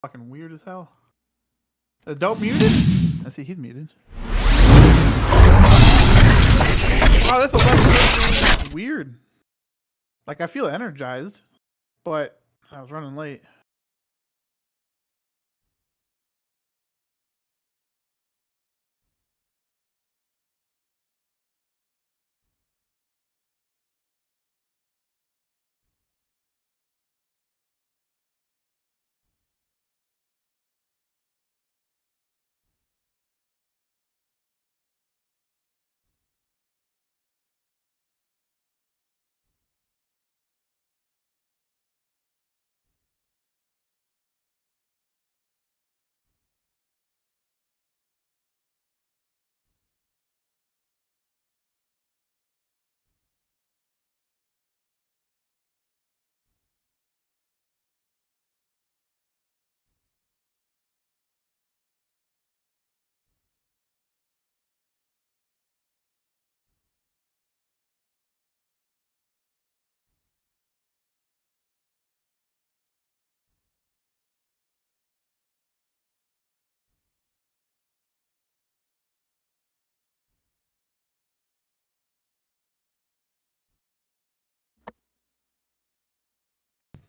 Fucking weird as hell. Adult muted? I see he's muted. Wow, that's 11. Weird. Like, I feel energized, but I was running late.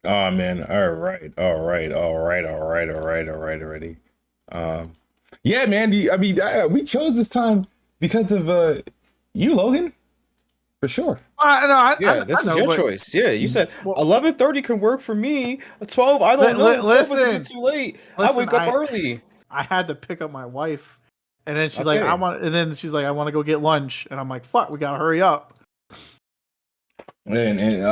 Oh man, already. Yeah, man. We chose this time because of you, Logan, for sure. This is your choice. Yeah, you said 11:30 can work for me. 12, I don't know. 12 was a bit too late. I wake up early. I had to pick up my wife, and then she's like, I want to go get lunch, and I'm like, fuck, we gotta hurry up. And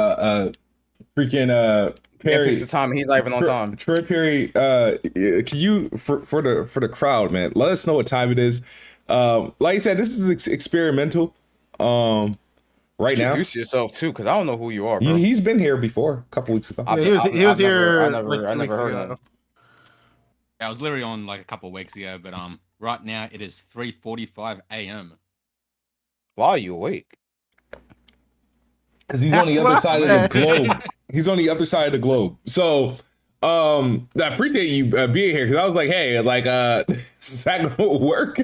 freaking Perry picks the time. He's not even on time. Troy Perry, can you for the crowd, man? Let us know what time it is. Like I said, this is experimental. Right now, introduce yourself too, because I don't know who you are, bro. He's been here before, a couple weeks ago. He was here. I never heard of him. I was literally on like a couple of weeks ago, but right now it is 3:45 a.m. Why are you awake? Because he's on the other side of the globe. He's on the other side of the globe. So, I appreciate you being here, because I was like, hey, like, is that gonna work?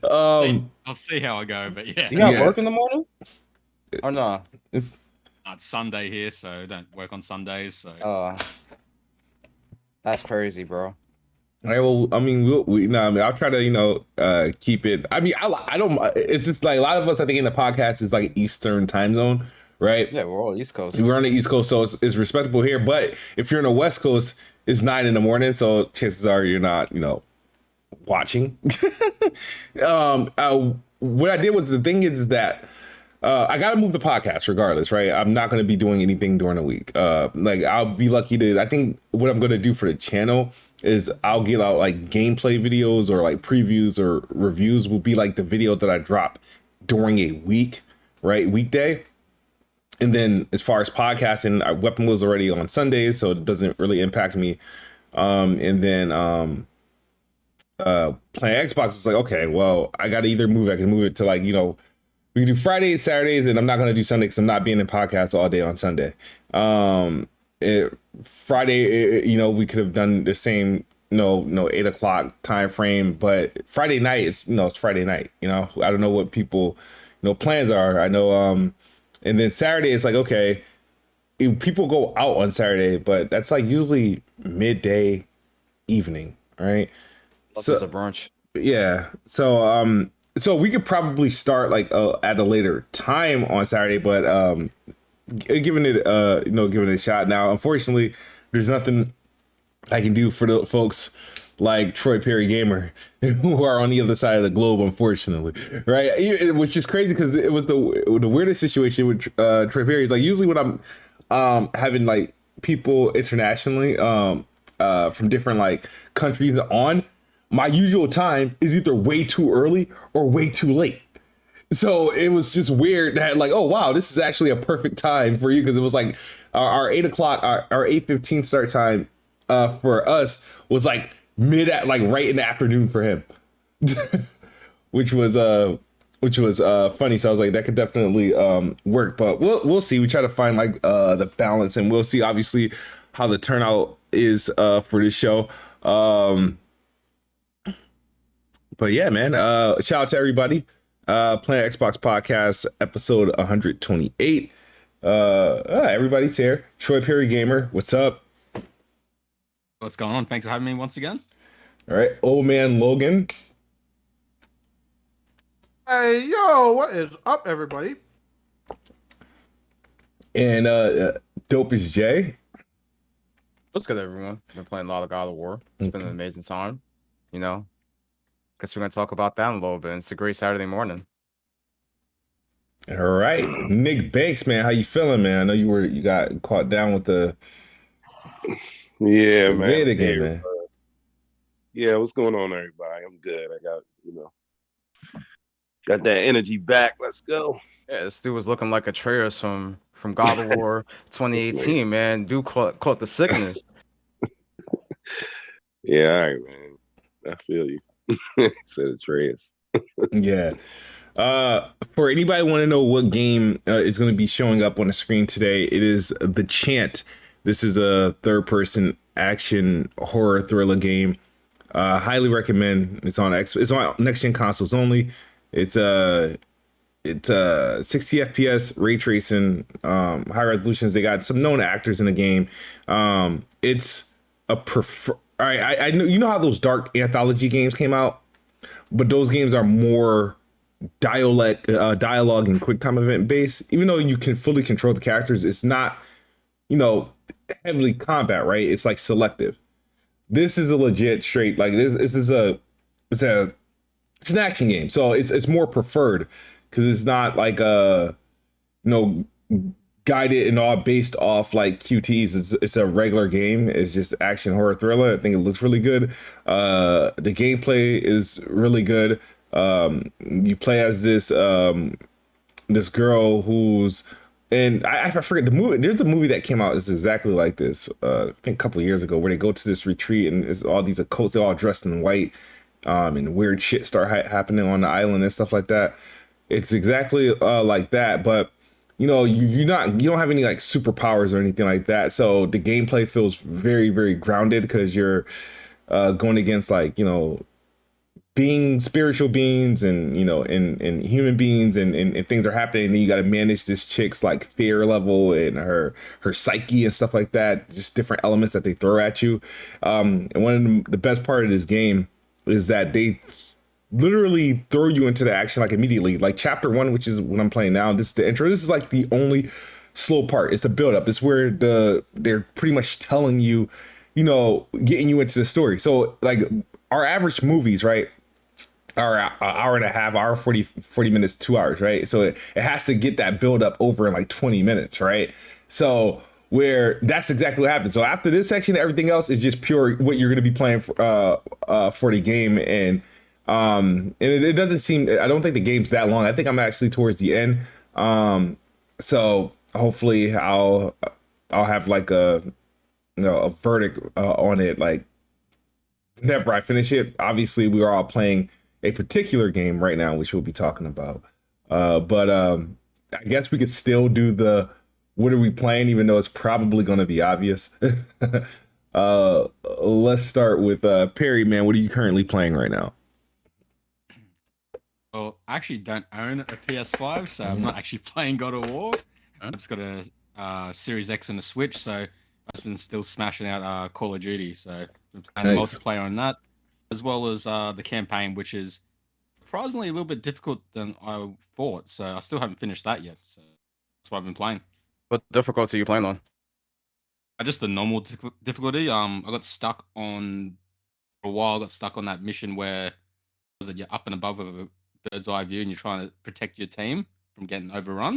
I'll see how I go, but yeah. You got work in the morning? Or no? It's Sunday here, so I don't work on Sundays. So. That's crazy, bro. All right, well, I mean, I'll try to, keep it. I mean, I don't. It's just like a lot of us, I think, in the podcast is like Eastern time zone, right? Yeah, we're all East Coast. We're on the East Coast, so it's respectable here. But if you're in the West Coast, it's 9 a.m, so chances are you're not, watching. What I did was, the thing is that I gotta move the podcast regardless, right? I'm not gonna be doing anything during the week. Like, I'll be lucky to. I think what I'm gonna do for the channel is I'll get out like gameplay videos or like previews or reviews will be like the video that I drop during a week, right? Weekday. And then as far as podcasting, Weapon was already on Sundays, so it doesn't really impact me. And then playing Xbox was like, okay, well, I gotta either move. I can move it to like, we can do Fridays, Saturdays, and I'm not gonna do Sunday because I'm not being in podcasts all day on Sunday. Friday, we could have done the same, 8 o'clock time frame, but Friday night is, it's Friday night. I don't know what people, plans are. I know, and then Saturday it's like, okay, people go out on Saturday, but that's like usually midday, evening, right? So it's a brunch. Yeah. So we could probably start like at a later time on Saturday, but giving it a shot. Now, unfortunately, there's nothing I can do for the folks like Troy Perry Gamer who are on the other side of the globe, unfortunately, right? It was just crazy because it was the weirdest situation with Troy Perry. Is like usually when I'm having like people internationally from different like countries on, my usual time is either way too early or way too late. So it was just weird that like, oh wow, this is actually a perfect time for you, because it was like our 8 o'clock, our 8:15 start time for us was like right in the afternoon for him, which was funny. So I was like, that could definitely work, but we'll see. We try to find like the balance, and we'll see obviously how the turnout is for this show. But yeah, man, shout out to everybody. Playing Xbox Podcast, episode 128. Everybody's here. Troy Perry Gamer, what's up? What's going on? Thanks for having me once again. All right, Ole Man Logan. Hey, yo, what is up, everybody? And Dope is Jay. What's good, everyone? Been playing a lot of God of War. It's been an amazing time. You know, guess we're gonna talk about that in a little bit. It's a great Saturday morning. All right, NickBanks, man, how you feeling, man? I know you got caught down with the man. beta game, man. Yeah, what's going on, everybody? I'm good. I got that energy back. Let's go. Yeah, this dude was looking like Atreus from God of War 2018, man. Dude caught the sickness. Yeah, all right, man. I feel you. Said Atreus. Yeah. For anybody want to know what game is going to be showing up on the screen today, it is the Chant. This is a third-person action horror thriller game. Highly recommend. It's on next-gen consoles only. It's 60 FPS, ray tracing, high resolutions. They got some known actors in the game. It's a all right, I know, you know how those dark anthology games came out, but those games are more dialogue and quick time event based. Even though you can fully control the characters, it's not, heavily combat, right? It's like selective. This is a legit straight, like it's an action game, so it's more preferred because it's not like guided and all based off like QTs. It's a regular game. It's just action horror thriller. I think it looks really good. The gameplay is really good. You play as this girl who's, and I forget the movie. There's a movie that came out that's exactly like this. I think a couple of years ago, where they go to this retreat and it's all these occults. They're all dressed in white, and weird shit start happening on the island and stuff like that. It's exactly like that, but you don't have any like superpowers or anything like that. So the gameplay feels very, very grounded because you're going against like, spiritual beings and and human beings and things are happening, and then you got to manage this chick's like fear level and her psyche and stuff like that, just different elements that they throw at you. And one of the best part of this game is that they literally throw you into the action like immediately. Like chapter 1, which is what I'm playing now, this is the intro. This is like the only slow part. It's the build up. It's where they're pretty much telling you, getting you into the story. So like our average movies, right, are an hour and a half, hour 40 minutes, 2 hours, right? So it has to get that build up over in like 20 minutes, right? So where that's exactly what happens. So after this section, everything else is just pure what you're going to be playing for the game. And it doesn't seem, I don't think the game's that long. I think I'm actually towards the end. So hopefully I'll have like a verdict on it, like whenever I finish it. Obviously we are all playing a particular game right now, which we'll be talking about. But I guess we could still do the what are we playing, even though it's probably going to be obvious. Let's start with Perry, man. What are you currently playing right now? Well, I actually don't own a PS5, so I'm not actually playing God of War. I've just got a Series X and a Switch, so I've just been still smashing out Call of Duty. So I'm playing multiplayer on that, as well as the campaign, which is surprisingly a little bit difficult than I thought. So I still haven't finished that yet. So that's what I've been playing. What difficulty are you playing on? Just the normal difficulty. I got stuck on for a while. I got stuck on that mission where you're up and above with a bird's eye view and you're trying to protect your team from getting overrun.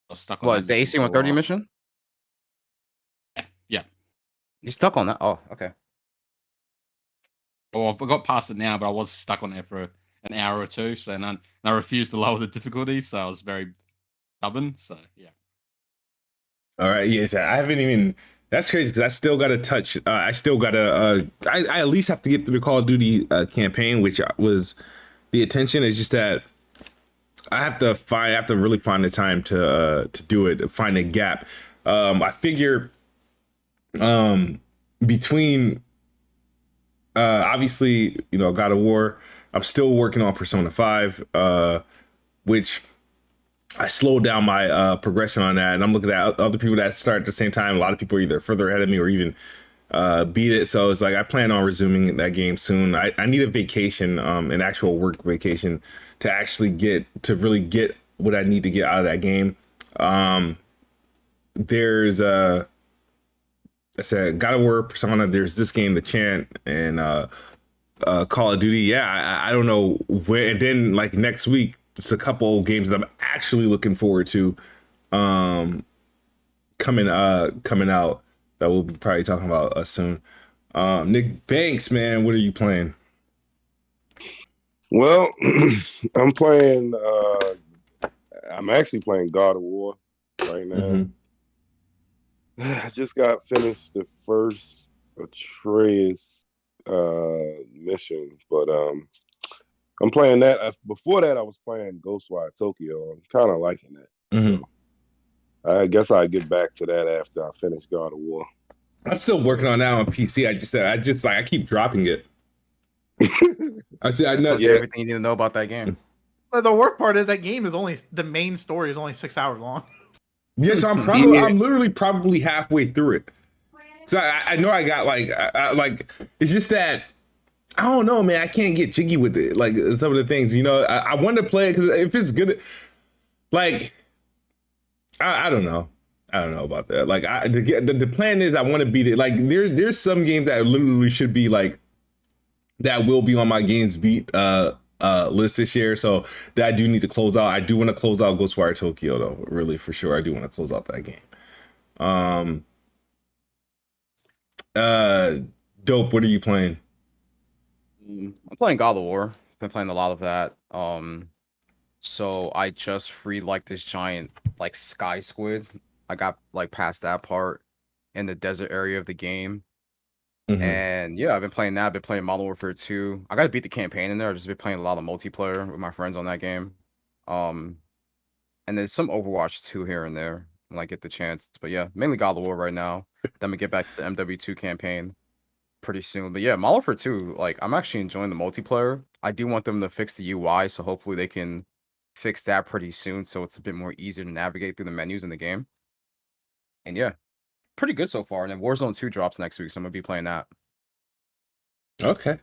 I was stuck on what, the AC-130 mission? Yeah. You stuck on that? Oh, okay. Oh, I got past it now, but I was stuck on there for an hour or two. So I refused to lower the difficulty. So I was very stubborn. So yeah. All right. Yes, I haven't even. That's crazy because I still got to touch. I still got to. I at least have to get through the Call of Duty campaign, which was the attention. Is just that I have to really find the time to do it, find a gap. I figure between obviously, God of War. I'm still working on Persona 5, which I slowed down my progression on that, and I'm looking at other people that start at the same time. A lot of people are either further ahead of me or even beat it. So it's like I plan on resuming that game soon. I need a vacation, an actual work vacation, to actually really get what I need to get out of that game. There's I said God of War, Persona. There's this game, the Chant, and Call of Duty. Yeah, I don't know where. And then like next week, just a couple games that I'm actually looking forward to coming out that we'll be probably talking about soon. NickBanks, man, what are you playing? Well, I'm playing. I'm actually playing God of War right now. Mm-hmm. I just got finished the first Atreus mission, but I'm playing that. Before that, I was playing Ghostwire Tokyo. I'm kind of liking that. Mm-hmm. So I guess I'll get back to that after I finish God of War. I'm still working on that on PC. I keep dropping it. I know everything you need to know about that game. But the worst part is that game is the main story is only 6 hours long. Yes, I'm literally probably halfway through it. So I know I got like it's just that I don't know, man. I can't get jiggy with it. Like some of the things, I want to play it because if it's good, like I don't know. I don't know about that. Like the plan is I want to beat it. Like there's some games that literally should be like that will be on my games beat list this year. So that I do need to close out. I do want to close out Ghostwire Tokyo though. Really, for sure. I do want to close out that game. Dope. What are you playing? I'm playing God of War. Been playing a lot of that. So I just freed like this giant like sky squid. I got like past that part in the desert area of the game. Mm-hmm. And yeah, I've been playing that. I've been playing Modern Warfare 2. I gotta beat the campaign in there. I've just been playing a lot of multiplayer with my friends on that game. And then some Overwatch 2 here and there when I get the chance. But yeah, mainly God of War right now. Then I'm gonna get back to the MW2 campaign pretty soon. But yeah, Modern Warfare 2, like I'm actually enjoying the multiplayer. I do want them to fix the UI, so hopefully they can fix that pretty soon so it's a bit more easier to navigate through the menus in the game. And yeah, pretty good so far. And then Warzone 2 drops next week, so I'm gonna be playing that. Okay.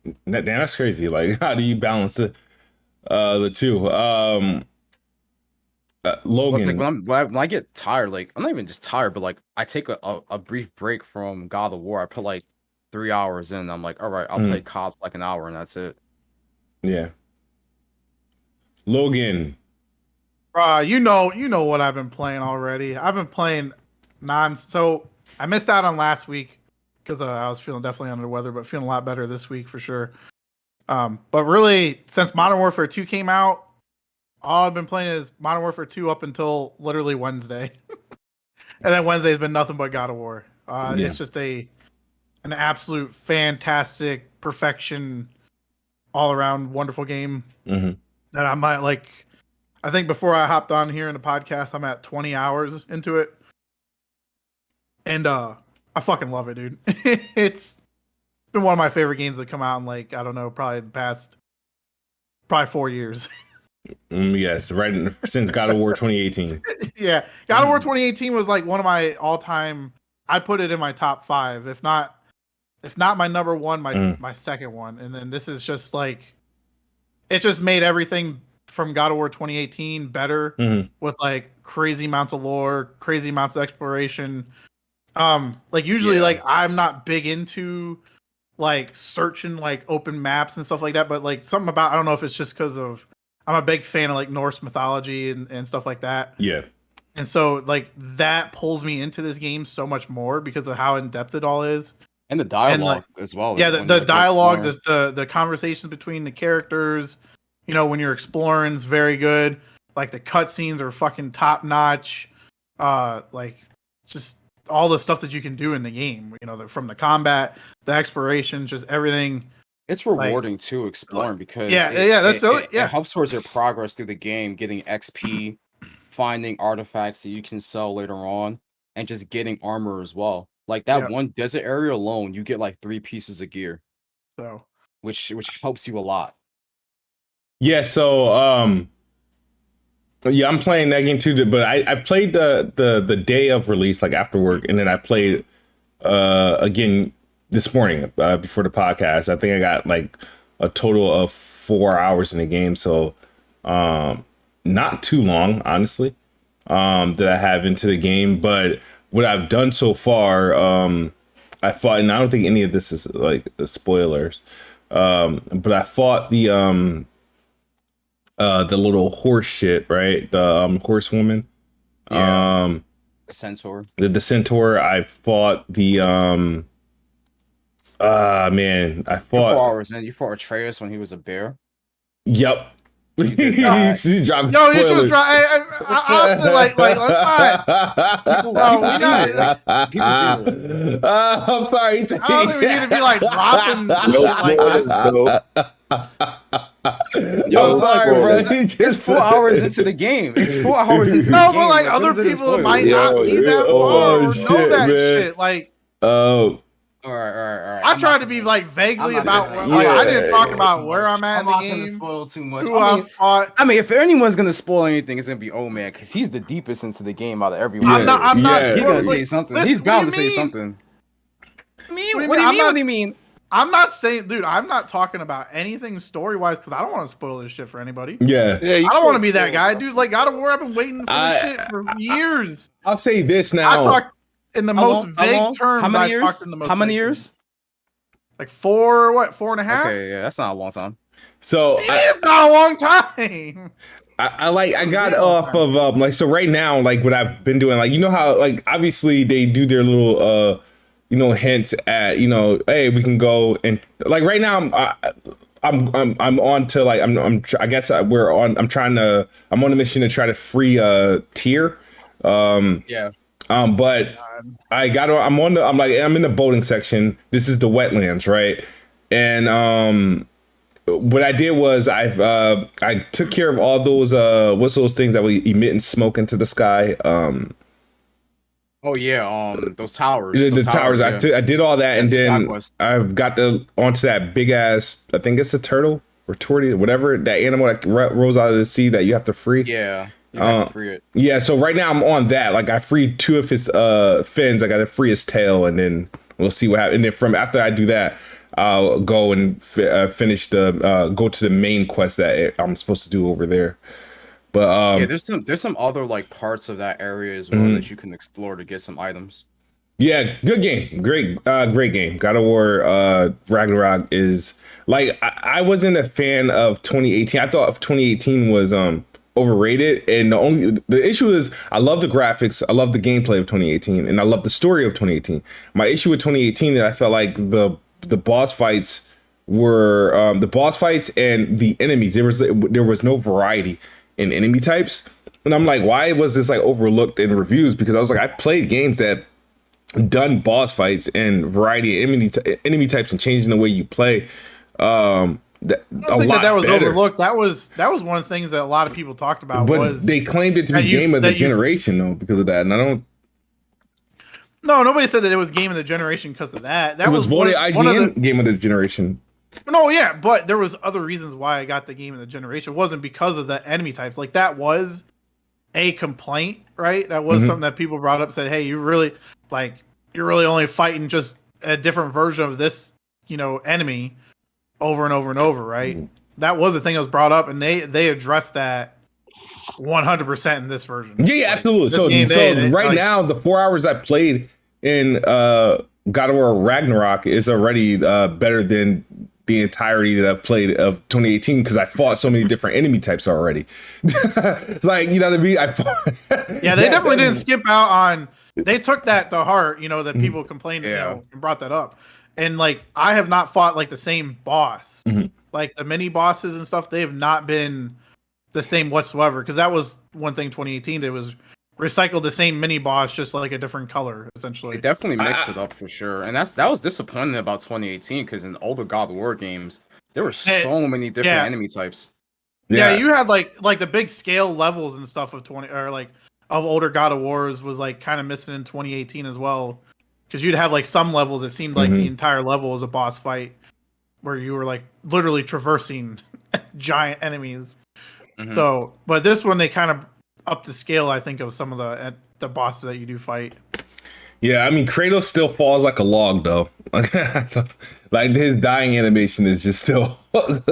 Damn, that's crazy. Like, how do you balance the two? Logan. Like when I get tired, like I'm not even just tired, but like I take a brief break from God of War. I put like 3 hours in. I'm like, all right, I'll play COD for like an hour, and that's it. Yeah. Logan. You know what I've been playing already. I've been playing so I missed out on last week because I was feeling definitely under the weather, but feeling a lot better this week for sure. But really, since Modern Warfare 2 came out, all I've been playing is Modern Warfare 2 up until literally Wednesday. And then Wednesday's been nothing but God of War. It's just an absolute fantastic perfection, all around wonderful game. Mm-hmm. And I might I think before I hopped on here in the podcast, I'm at 20 hours into it. And I fucking love it, dude. It's been one of my favorite games that come out in I don't know, probably the past 4 years. Yes, right since God of War 2018. Yeah, God of War 2018 was like one of my all-time. I'd put it in my top 5, if not my number one, my second one. And then this is just it just made everything from God of War 2018 better with crazy amounts of lore, crazy amounts of exploration. Usually I'm not big into searching open maps and stuff like that, but something about, I don't know if it's just because of I'm a big fan of Norse mythology and stuff like that. Yeah. And so that pulls me into this game so much more because of how in depth it all is. And the dialogue as well. Yeah, the dialogue, the conversations between the characters, when you're exploring is very good. The cutscenes are fucking top notch. Just all the stuff that you can do in the game, from the combat, the exploration, just everything. It's rewarding too, exploring because it helps towards your progress through the game, getting XP, finding artifacts that you can sell later on, and just getting armor as well. Like that one desert area alone, you get like 3 pieces of gear. So which helps you a lot. Yeah, so yeah, I'm playing that game too, but I played the day of release, like after work, and then I played again this morning before the podcast. I think I got like a total of 4 hours in the game, so not too long, honestly, that I have into the game. But what I've done so far, I fought, and I don't think any of this is like spoilers, but I fought the little horse shit, right? The horsewoman. Yeah. The centaur. The centaur. I fought the man. I fought 4 hours in. You fought Atreus when he was a bear. Yep. He dropped no, you spoilers. just drop. Honestly, like let's not. People see it. Like, people see it. I'm sorry. I don't think we need to be like dropping shit like this. Yo, I'm sorry, bro. It's 4 hours into the game. It's 4 hours into the No, game. but like other people might not be that far or know that shit. Like, oh. All right. I tried to be like vaguely about gonna, like I didn't talk about where I'm at I'm in not the gonna game. spoil too much. Who I fought. I mean, if anyone's gonna spoil anything, it's gonna be Ole Man because he's the deepest into the game out of everyone. I'm not. He's gonna say like, something. listen, He's bound to what do say you something. What What do you mean? I'm not saying, dude. I'm not talking about anything story wise because I don't want to spoil this shit for anybody. Yeah. I don't want to be that guy, dude. Like God of War, I've been waiting for this shit for years. I'll say this now. I talked in the most vague terms. How many I years? talked in the most How many vague years? terms. Like 4.5? Okay, yeah, that's not a long time. So It's not a long time. I got off of like, so right now, like what I've been doing, like, you know how like obviously they do their little hints at, hey, we can go and like right now I'm on to like I guess I'm on a mission to try to free Tyr. But I'm in the boating section. This is the wetlands, right? And what I did was I took care of all those what's those things that we emit smoke into the sky. Those towers. The towers. Yeah. I did all that, and then I've got onto that big ass. I think it's a turtle or tortoise, whatever that animal that rolls out of the sea that you have to free. Yeah. You have to free it. Yeah, so right now I'm on that. Like I freed 2 of his fins. I got to free his tail, and then we'll see what happens. And then from after I do that, I'll go and finish go to the main quest that I'm supposed to do over there. But there's some other like parts of that area as well that you can explore to get some items. Yeah, good game, great game. God of War Ragnarok is like I wasn't a fan of 2018. I thought 2018 was overrated, and the issue is I love the graphics, I love the gameplay of 2018, and I love the story of 2018. My issue with 2018 is I felt like the boss fights were the boss fights and the enemies, there was no variety in enemy types, and I'm like, why was this like overlooked in reviews? Because I was like, I played games that done boss fights and variety of enemy types and changing the way you play. That was better. Overlooked. That was one of the things that a lot of people talked about. But they claimed it to be game of the generation though because of that, and I don't. No, nobody said that it was game of the generation because of that. That was voted IGN game of the generation. No, yeah, but there was other reasons why I got the game of the generation. It wasn't because of the enemy types. Like that was a complaint, right? That was something that people brought up. Said, "Hey, you're really only fighting just a different version of this, enemy." Over and over and over, right? That was the thing that was brought up, and they addressed that 100% in this version. Yeah, absolutely. So right now, the 4 hours I played in God of War Ragnarok is already better than the entirety that I've played of 2018 because I fought so many different enemy types already. It's like, you know what I mean? Yeah, they definitely didn't skip out on. They took that to heart, that people complained, and brought that up. And like I have not fought like the same boss, like the mini bosses and stuff. They have not been the same whatsoever. Because that was one thing 2018 did was recycle the same mini boss, just like a different color, essentially. They definitely mixed it up for sure, and that was disappointing about 2018 because in older God of War games there were so many different enemy types. Yeah, you had like the big scale levels and stuff of of older God of Wars was like kind of missing in 2018 as well. because you'd have like some levels it seemed like the entire level was a boss fight where you were like literally traversing giant enemies. So, but this one they kind of upped the scale, I think, of some of the bosses that you do fight. Yeah, I mean, Kratos still falls like a log, though. Like his dying animation is just still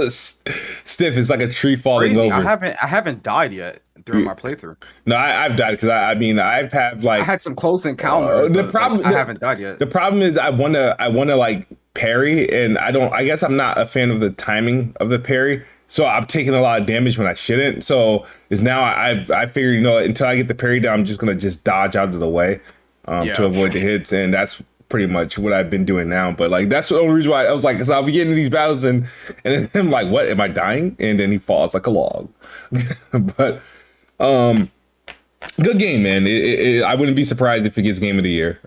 stiff. It's like a tree falling over. I haven't died yet during my playthrough. No, I've died because I mean I've had like I had some close encounters. The problem I haven't died yet. The problem is I wanna like parry, and I guess I'm not a fan of the timing of the parry. So I'm taking a lot of damage when I shouldn't. So is now I figured, you know, until I get the parry down, I'm just gonna just dodge out of the way. To avoid the hits, and that's pretty much what I've been doing now. But like that's the only reason why I was like, because I'll be getting into these battles and I'm like, what, am I dying? And then he falls like a log. But good game, man. I wouldn't be surprised if it gets Game of the Year.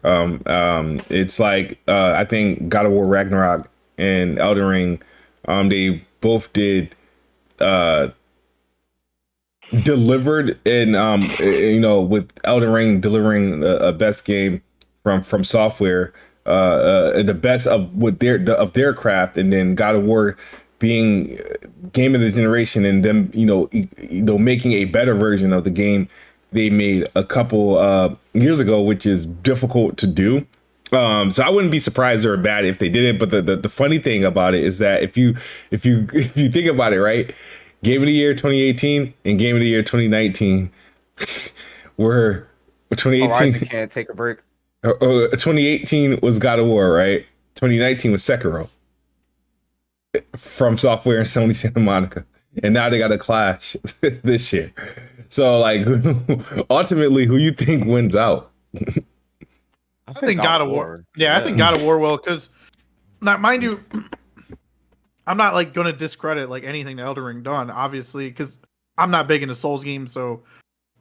It's like I think God of War Ragnarok and Elden Ring, they both did delivered in you know, with Elden Ring delivering a best game from software, the best of their craft, and then God of War being game of the generation, and them you know making a better version of the game they made a couple years ago, which is difficult to do. So I wouldn't be surprised or bad if they did it. But the funny thing about it is that if you think about it, right, Game of the Year 2018 and Game of the Year 2019 were 2018. Horizon can't take a break. 2018 was God of War, right? 2019 was Sekiro from Software and Sony Santa Monica, and now they got a clash this year. So, like, ultimately, who you think wins out? I think God of War. Yeah, I think God of War will, because, mind you, I'm not like going to discredit like anything that Elden Ring done, obviously, because I'm not big into Souls games, so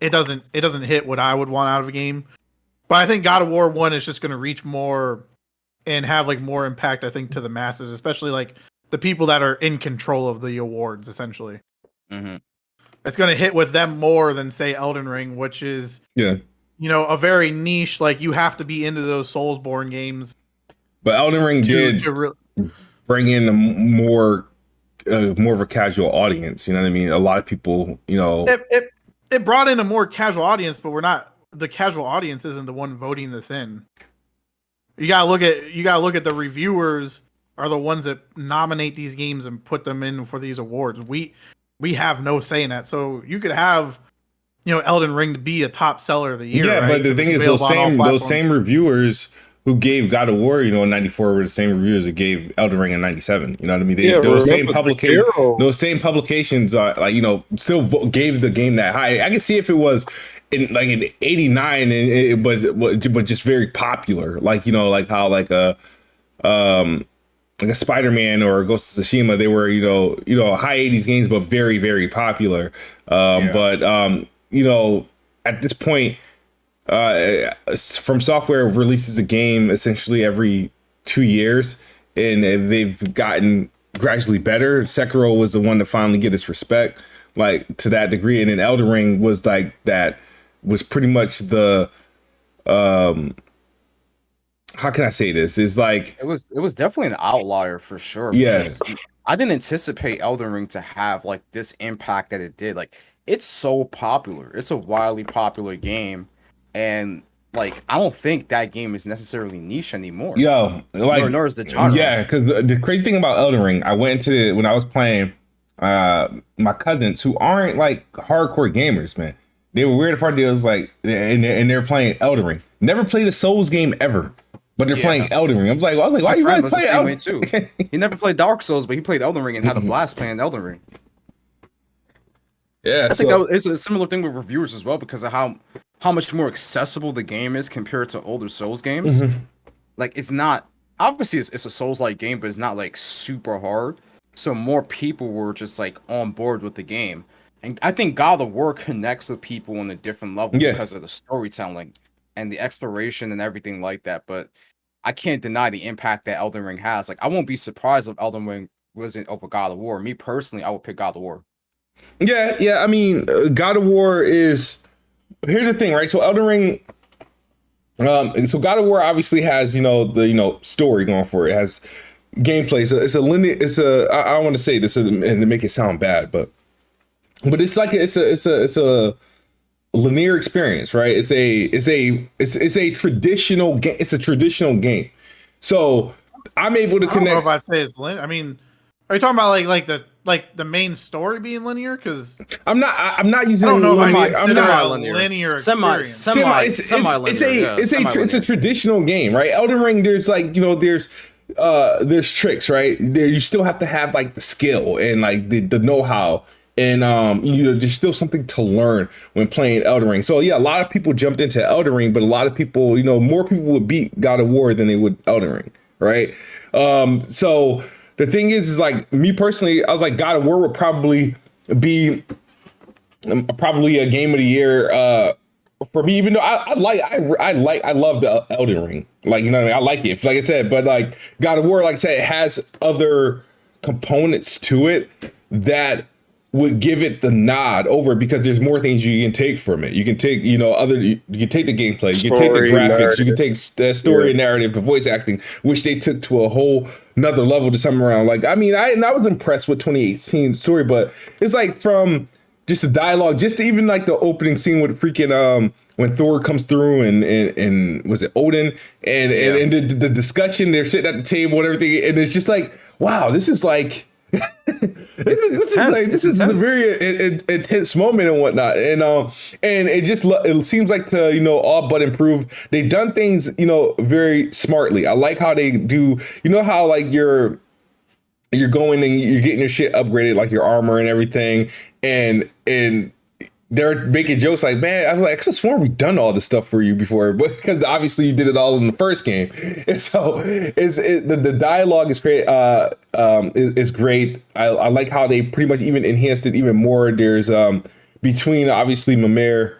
it doesn't hit what I would want out of a game. But I think God of War 1 is just going to reach more and have like more impact, I think, to the masses, especially like the people that are in control of the awards, essentially. It's going to hit with them more than, say, Elden Ring, which is you know, a very niche, like you have to be into those Soulsborne games. But Elden Ring did bring in a more of a casual audience. You know what I mean? A lot of people, you know, it brought in a more casual audience, but the casual audience isn't the one voting this in. You gotta look at the reviewers are the ones that nominate these games and put them in for these awards. We have no say in that. So you could have, you know, Elden Ring to be a top seller of the year. Yeah, right? but the thing is, those same reviewers who gave God of War, you know, in 94 were the same reviewers that gave Elden Ring in 97. You know what I mean? Those same publications, like, you know, still gave the game that high. I can see if it was in 89 and but just very popular, like, you know, like how like a Spider-Man or Ghost of Tsushima, they were, you know, high 80s games, but very, very popular. But you know, at this point, From Software releases a game essentially every 2 years, and they've gotten gradually better. Sekiro was the one to finally get its respect, like, to that degree, and then Elden Ring was like that, was pretty much the how can I say this? Is like it was definitely an outlier for sure. Yes, I didn't anticipate Elden Ring to have like this impact that it did. Like, it's so popular. It's a wildly popular game, and like I don't think that game is necessarily niche anymore. Yo, like nor is the genre. Yeah, because the crazy thing about Elden Ring, I went into it when I was playing. My cousins who aren't like hardcore gamers, man, they were weird part. It was like, and they're playing Elden Ring. Never played a Souls game ever, but they're playing Elden Ring. I was like, why you really playing Elden Ring too? He never played Dark Souls, but he played Elden Ring and had a blast playing Elden Ring. Yeah, I think it's a similar thing with reviewers as well, because of how much more accessible the game is compared to older Souls games. Like, it's not, obviously it's a Souls-like game, but it's not like super hard. So more people were just like on board with the game. And I think God of War connects with people on a different level because of the storytelling and the exploration and everything like that. But I can't deny the impact that Elden Ring has. Like, I won't be surprised if Elden Ring wasn't over God of War. Me personally, I would pick God of War. Yeah. I mean, God of War is, here's the thing, right? So Elden Ring So God of War obviously has, the story going for it. It has gameplay. So it's a linear. I don't want to say this and to make it sound bad, but it's like it's a linear experience, right? It's a traditional game. It's a traditional game. So I'm able to connect. I don't know if I say it's linear. I mean, are you talking about like the main story being linear? Because I'm not using. I don't know if I consider a semi-linear. linear Semi-linear. It's a traditional game, right? Elden Ring, there's there's tricks, right? There you still have to have like the skill and like the know-how. And there's still something to learn when playing Elden Ring. So yeah, a lot of people jumped into Elden Ring, but a lot of people, more people would beat God of War than they would Elden Ring, right? So the thing is like me personally, I was like God of War would probably be a game of the year for me, even though I love the Elden Ring, like what I mean, I like it, like I said, but like God of War, like I said, it has other components to it that would give it the nod over because there's more things you can take from it. You can take, you can take the gameplay, you can take the graphics, you can take the story and narrative, the voice acting, which they took to a whole another level this time around. Like, I mean, I was impressed with 2018 story, but it's like from just the dialogue, just even like the opening scene with freaking when Thor comes through and was it Odin and the discussion, they're sitting at the table and everything, and it's just like, wow, this is like this is a very intense moment and whatnot, and it seems like to all but improved. They've done things very smartly. I like how they do. How like you're going and you're getting your shit upgraded, like your armor and everything, and they're making jokes like, man, I was like, I could have sworn we've done all this stuff for you before, but because obviously you did it all in the first game. And so the dialogue is great. Is great. I like how they pretty much even enhanced it even more. There's between obviously Mimir,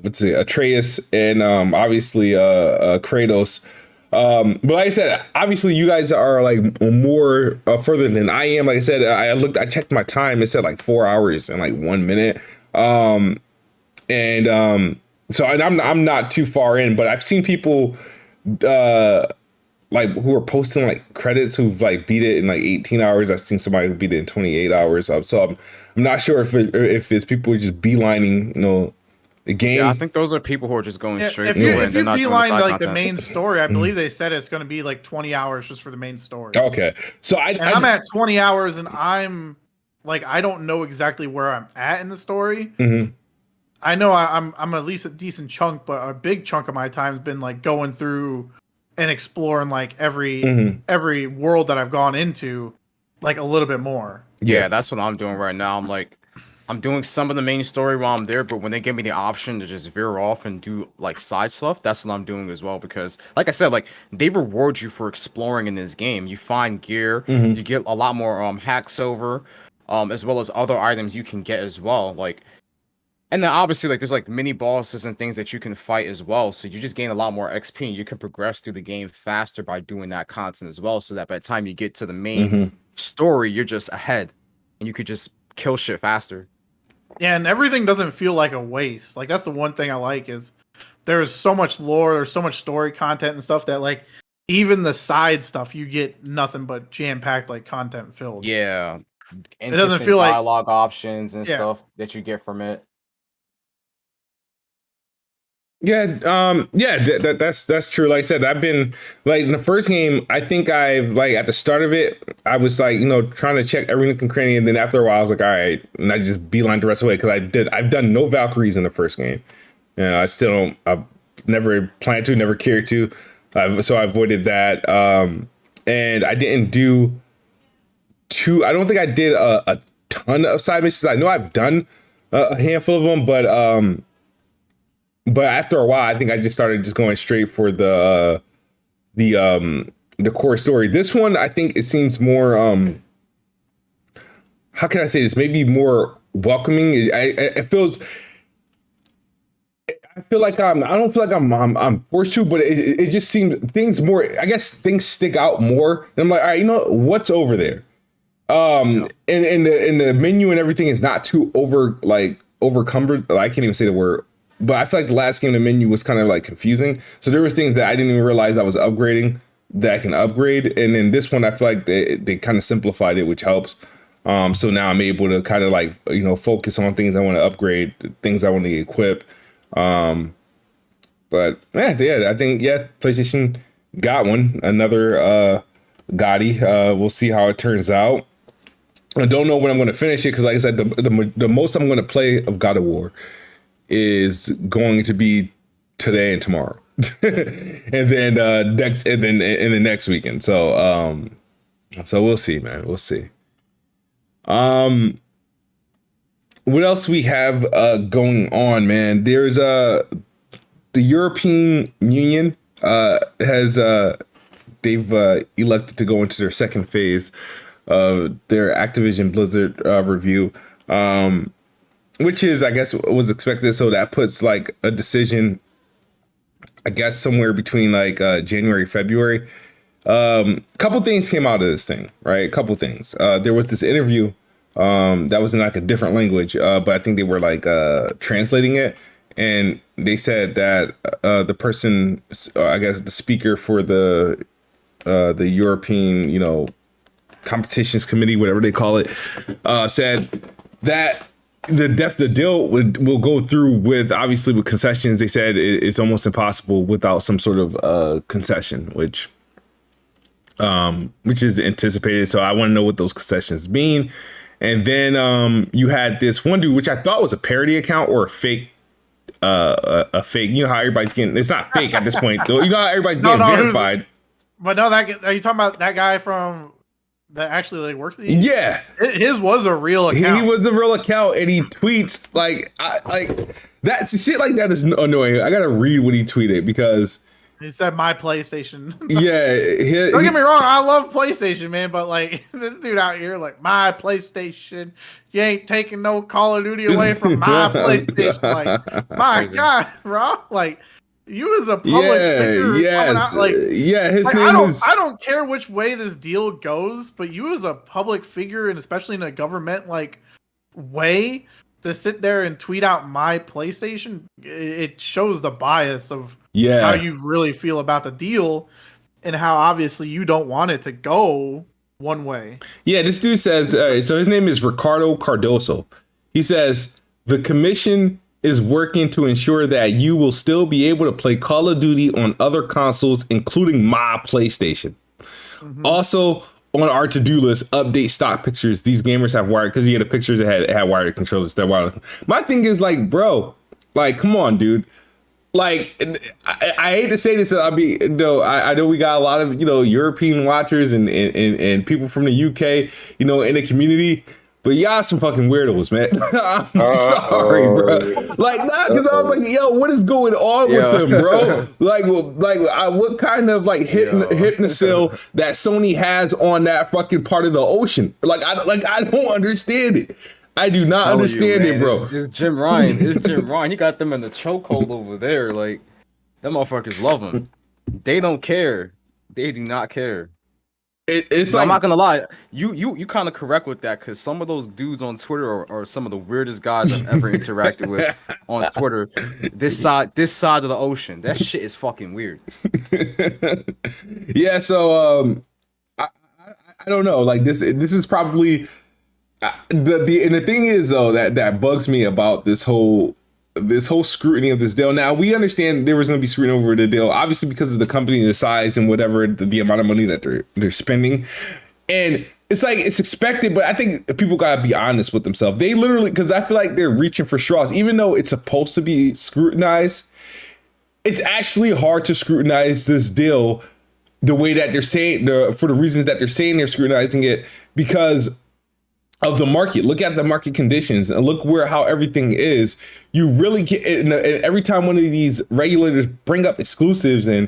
Atreus, and obviously Kratos. But like I said, obviously you guys are like more further than I am. Like I said, I checked my time. It said like 4 hours and like 1 minute. So I'm not too far in, but I've seen people like who are posting like credits who've like beat it in like 18 hours. I've seen somebody who beat it in 28 hours. So I'm not sure if it's people just beelining, the game. Yeah, I think those are people who are just going straight through it. If you beeline like the main story, I believe they said it's going to be like 20 hours just for the main story. Okay, so I'm at 20 hours, and I'm like, I don't know exactly where I'm at in the story. Mm-hmm. I know I'm at least a decent chunk, but a big chunk of my time has been like going through and exploring like every world that I've gone into, like a little bit more. Yeah, that's what I'm doing right now. I'm doing some of the main story while I'm there, but when they give me the option to just veer off and do like side stuff, that's what I'm doing as well. Because like I said, like they reward you for exploring in this game. You find gear, you get a lot more hacks over, as well as other items you can get as well. Like, and then obviously like there's like mini bosses and things that you can fight as well. So you just gain a lot more XP and you can progress through the game faster by doing that content as well. So that by the time you get to the main story, you're just ahead and you could just kill shit faster. Yeah, and everything doesn't feel like a waste. Like that's the one thing I like is there's so much lore, there's so much story content and stuff that like even the side stuff you get nothing but jam-packed like content filled. Yeah. It doesn't feel like dialogue options and stuff that you get from it. Yeah, that's true. Like I said, I've been like in the first game, I think I've like at the start of it, I was like, trying to check every nook and cranny, and then after a while I was like, all right, and I just beeline the rest of the way because I've done no Valkyries in the first game. I still don't, I've never planned to, never cared to. So I avoided that. And I didn't do I don't think I did a ton of side missions. I know I've done a handful of them, but after a while, I think I just started just going straight for the core story. This one, I think it seems more, how can I say this? Maybe more welcoming. It feels, I feel like I don't feel like I'm forced to, but it just seems things more, I guess things stick out more. And I'm like, all right, what's over there? And the menu and everything is not too overcumbered. I can't even say the word but I feel like the last game, the menu was kind of like confusing. So there was things that I didn't even realize I was upgrading that I can upgrade. And then this one, I feel like they kind of simplified it, which helps. So now I'm able to kind of like, focus on things I want to upgrade, things I want to equip. But yeah, I think, PlayStation got one, another Gotti. We'll see how it turns out. I don't know when I'm going to finish it because, like I said, the most I'm going to play of God of War is going to be today and tomorrow, and then the next weekend. So we'll see, man. We'll see. What else we have going on, man? There's the European Union has they've elected to go into their second phase of their Activision Blizzard review, which is, I guess, was expected. So that puts like a decision, I guess, somewhere between like January, February. Couple things came out of this thing, right? Couple things. There was this interview that was in like a different language, but I think they were like translating it. And they said that the person, I guess the speaker for the European, competitions committee, whatever they call it, said that the deal will go through with, obviously, with concessions. They said it's almost impossible without some sort of concession, which is anticipated. So I want to know what those concessions mean. And then you had this one dude, which I thought was a parody account or a fake. A fake, how everybody's getting, it's not fake at this point though. How everybody's getting verified. But no, are you talking about that guy from that actually like works at Yeah, his was a real account. He was the real account, and he tweets like that shit like that is annoying. I gotta read what he tweeted because he said my PlayStation. Yeah, don't get me wrong, I love PlayStation, man, but like this dude out here like my PlayStation, you ain't taking no Call of Duty away from my PlayStation. Like my Crazy. God, bro, like you as a public figure, yes, out, his like, name is. I don't care which way this deal goes, but you as a public figure, and especially in a government like way, to sit there and tweet out my PlayStation, it shows the bias of how you really feel about the deal, and how obviously you don't want it to go one way. Yeah, this dude says. So his name is Ricardo Cardoso. He says the commission is working to ensure that you will still be able to play Call of Duty on other consoles, including my PlayStation. Mm-hmm. Also, on our to-do list, update stock pictures. These gamers have wired, because he had a picture that had wired controllers. That wired. My thing is like, bro, like, come on, dude. Like, I hate to say this. I know we got a lot of European watchers and people from the UK, in the community. But y'all some fucking weirdos, man. I'm sorry, bro. Like, because I was like, yo, what is going on with them, bro? What kind of like hypnosil that Sony has on that fucking part of the ocean? I don't understand it. I do not understand it, bro. It's Jim Ryan. It's Jim Ryan. He got them in the chokehold over there. Like, them motherfuckers love him. They don't care. They do not care. It's like, I'm not gonna lie, you kind of correct with that, because some of those dudes on Twitter are some of the weirdest guys I've ever interacted with on Twitter. This side of the ocean, that shit is fucking weird. Yeah, so I don't know. Like this is probably the thing is though that bugs me about this whole scrutiny of this deal. Now, we understand there was going to be scrutiny over the deal, obviously because of the company, the size, and whatever the amount of money that they're spending. And it's like, it's expected, but I think people got to be honest with themselves. They literally, because I feel like they're reaching for straws, even though it's supposed to be scrutinized. It's actually hard to scrutinize this deal the way that they're saying, for the reasons that they're saying they're scrutinizing it, because of the market. Look at the market conditions and look how everything is. You really get, and every time one of these regulators bring up exclusives and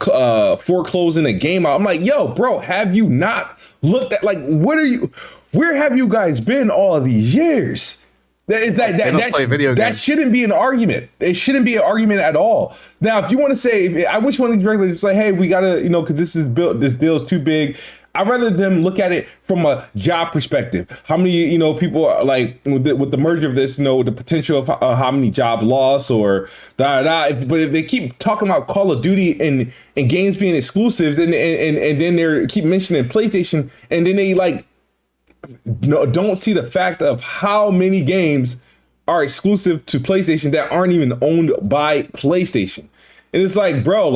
foreclosing a game out, I'm like, yo, bro, have you not looked at, like, where have you guys been all of these years? That shouldn't be an argument. It shouldn't be an argument at all. Now, if you want to say, I wish one of these regulators say, hey, we gotta, because this deal is too big. I'd rather them look at it from a job perspective. How many, people are like with the merger of this, the potential of how many job loss or But if they keep talking about Call of Duty and games being exclusives, and then they keep mentioning PlayStation, and then they don't see the fact of how many games are exclusive to PlayStation that aren't even owned by PlayStation. And it's like, bro,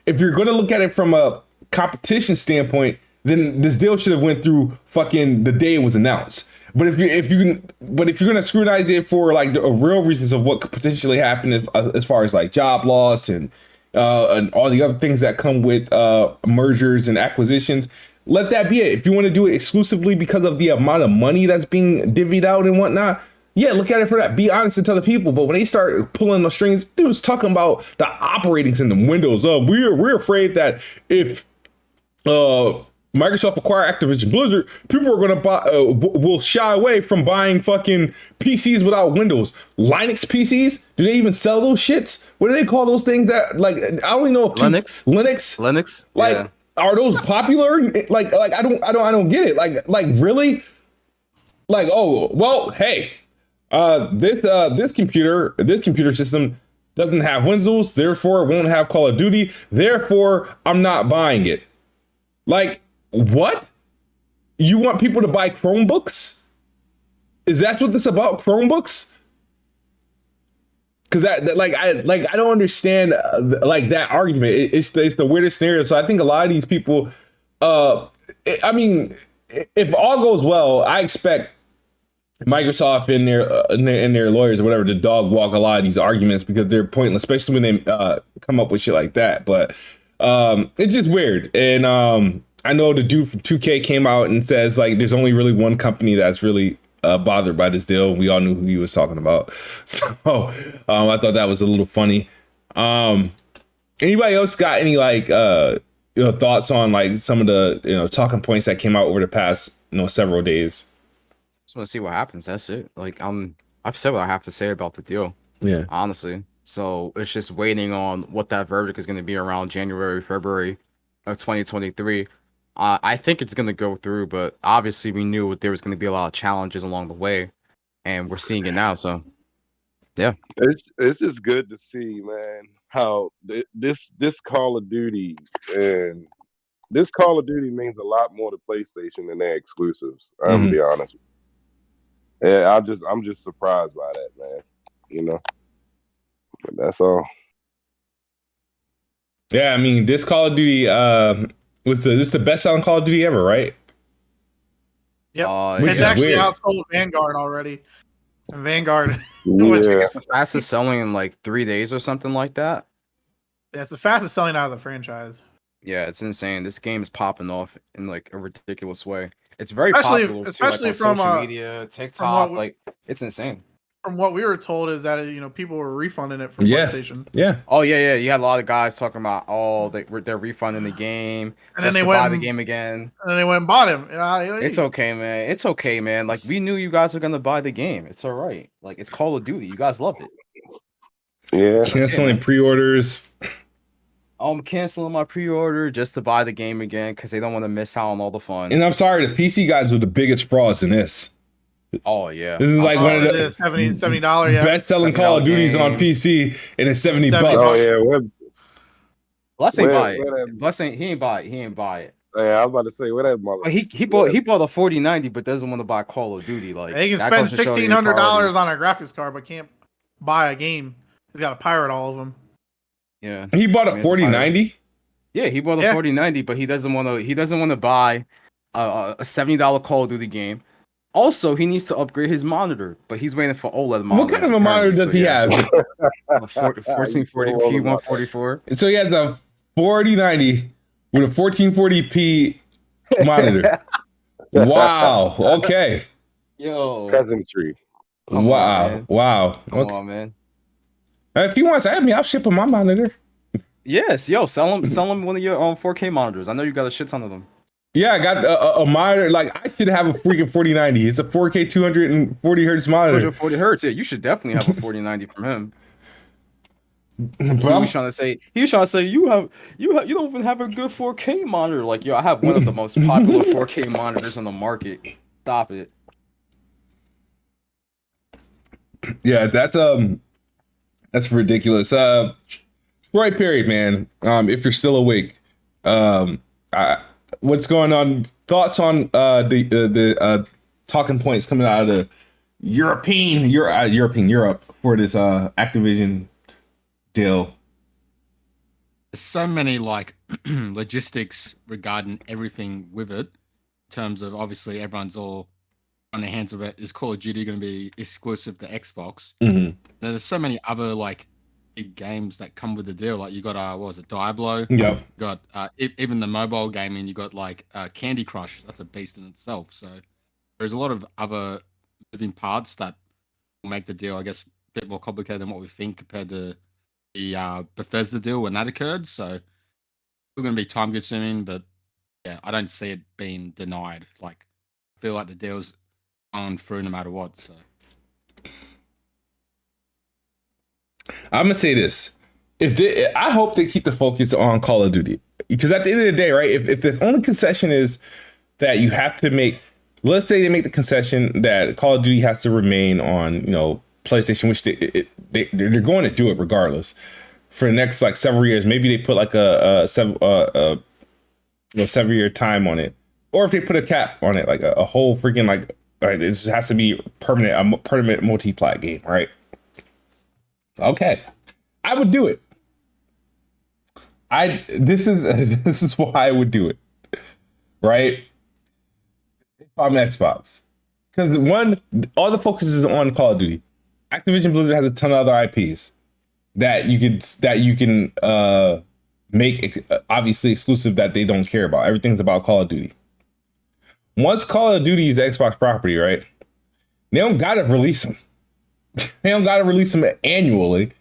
if you're going to look at it from a competition standpoint, then this deal should have went through fucking the day it was announced. But if you're going to scrutinize it for the real reasons of what could potentially happen as far as job loss and all the other things that come with mergers and acquisitions, let that be it. If you want to do it exclusively because of the amount of money that's being divvied out and whatnot, yeah, look at it for that. Be honest and tell the people. But when they start pulling the strings, dude's talking about the operatings in the Windows. We're afraid that if Microsoft acquire Activision Blizzard, people are going to buy will shy away from buying fucking PCs without Windows. Linux PCs? Do they even sell those shits? What do they call those things that I only know if Linux. Yeah. Are those popular? I don't get it. Really? Oh, well, hey, this computer system doesn't have Windows, therefore it won't have Call of Duty, therefore I'm not buying it. What? You want people to buy Chromebooks? Is that what this about? Chromebooks? Because I don't understand that argument. It's the weirdest scenario. So I think a lot of these people, if all goes well, I expect Microsoft and their lawyers or whatever to dog walk a lot of these arguments because they're pointless, especially when they come up with shit like that. But it's just weird. And I know the dude from 2K came out and says there's only really one company that's really bothered by this deal. We all knew who he was talking about. So I thought that was a little funny. Anybody else got any thoughts on some of the talking points that came out over the past several days? Just want to see what happens. That's it. I've said what I have to say about the deal. Yeah, honestly. So it's just waiting on what that verdict is going to be around January, February of 2023. I think it's going to go through, but obviously we knew there was going to be a lot of challenges along the way, and we're seeing it now. So, yeah, it's just good to see, man, how this Call of Duty and this Call of Duty means a lot more to PlayStation than their exclusives. I'm gonna be honest. Yeah, I'm just surprised by that, man. But that's all. Yeah, this Call of Duty this is the best selling Call of Duty ever, right? Yep. It's actually outsold Vanguard already. And Vanguard, it's the fastest selling in 3 days or something like that. Yeah, it's the fastest selling out of the franchise. Yeah, it's insane. This game is popping off in a ridiculous way. It's very popular, especially on from social media, TikTok. It's insane. From what we were told is that people were refunding it from PlayStation. Yeah. Oh yeah. You had a lot of guys talking about they're refunding the game, and then they went buy the game again. And then they went and bought him. It's okay, man. It's okay, man. We knew you guys were gonna buy the game. It's all right. It's Call of Duty. You guys love it. Yeah. Canceling pre-orders. I'm canceling my pre-order just to buy the game again because they don't want to miss out on all the fun. And I'm sorry, the PC guys were the biggest frauds in this. Oh yeah, this is one of the $70 best-selling Call of Duties on PC, and it's $70. Oh yeah, Bless ain't buy it. Bless ain't he ain't buy it. He ain't buy it. Yeah, I was about to say where that mother. He bought a 4090, but doesn't want to buy Call of Duty. He can spend $1,600 on a graphics card, but can't buy a game. He's got to pirate all of them. Yeah, he bought a 4090. Yeah, he bought a 4090, but he doesn't want to buy a $70 Call of Duty game. Also, he needs to upgrade his monitor, but he's waiting for OLED monitors. What kind of a monitor does he have? 1440p, 144. So he has a 4090 with a 1440p monitor. Wow. Okay. Yo. Peasantry. Wow. Come on, man. If he wants to have me, I'll ship him my monitor. Yes, sell him one of your 4K monitors. I know you got a shit ton of them. Yeah, I got a monitor. I should have a freaking 4090. It's a 4K 240 hertz monitor. 240 hertz. Yeah, you should definitely have a 4090 from him. He was trying to say you don't even have a good 4K monitor. Like, yo, I have one of the most popular 4K monitors on the market. Stop it. Yeah, that's ridiculous. Troy Perry, man. If you're still awake, what's going on? Thoughts on the talking points coming out of the Europe for this Activision deal? There's so many like logistics regarding everything with it. In terms of obviously everyone's all on their hands about, is Call of Duty going to be exclusive to Xbox? Mm-hmm. There's so many other like big games that come with the deal. Like you got what was it, Diablo? Yep. You got even the mobile gaming. You got like Candy Crush. That's a beast in itself. So there's a lot of other moving parts that will make the deal, I guess, a bit more complicated than what we think compared to the Bethesda deal when that occurred. So it's going to be time consuming, but yeah, I don't see it being denied. Like I feel like the deal's on through no matter what. So I'm gonna say this: I hope they keep the focus on Call of Duty, because at the end of the day, right? If the only concession is that you have to make, let's say they make the concession that Call of Duty has to remain on, PlayStation, which they're going to do it regardless for the next like several years. Maybe they put like a 7-year time on it, or if they put a cap on it, like a whole freaking like. Right, it just has to be permanent multi-plat game, right? Okay, I would do it. This is why I would do it, right? If I'm Xbox, because all the focus is on Call of Duty. Activision Blizzard has a ton of other IPs that you can make obviously exclusive that they don't care about. Everything's about Call of Duty. Once Call of Duty is Xbox property, right? They don't gotta release them. They don't gotta release them annually.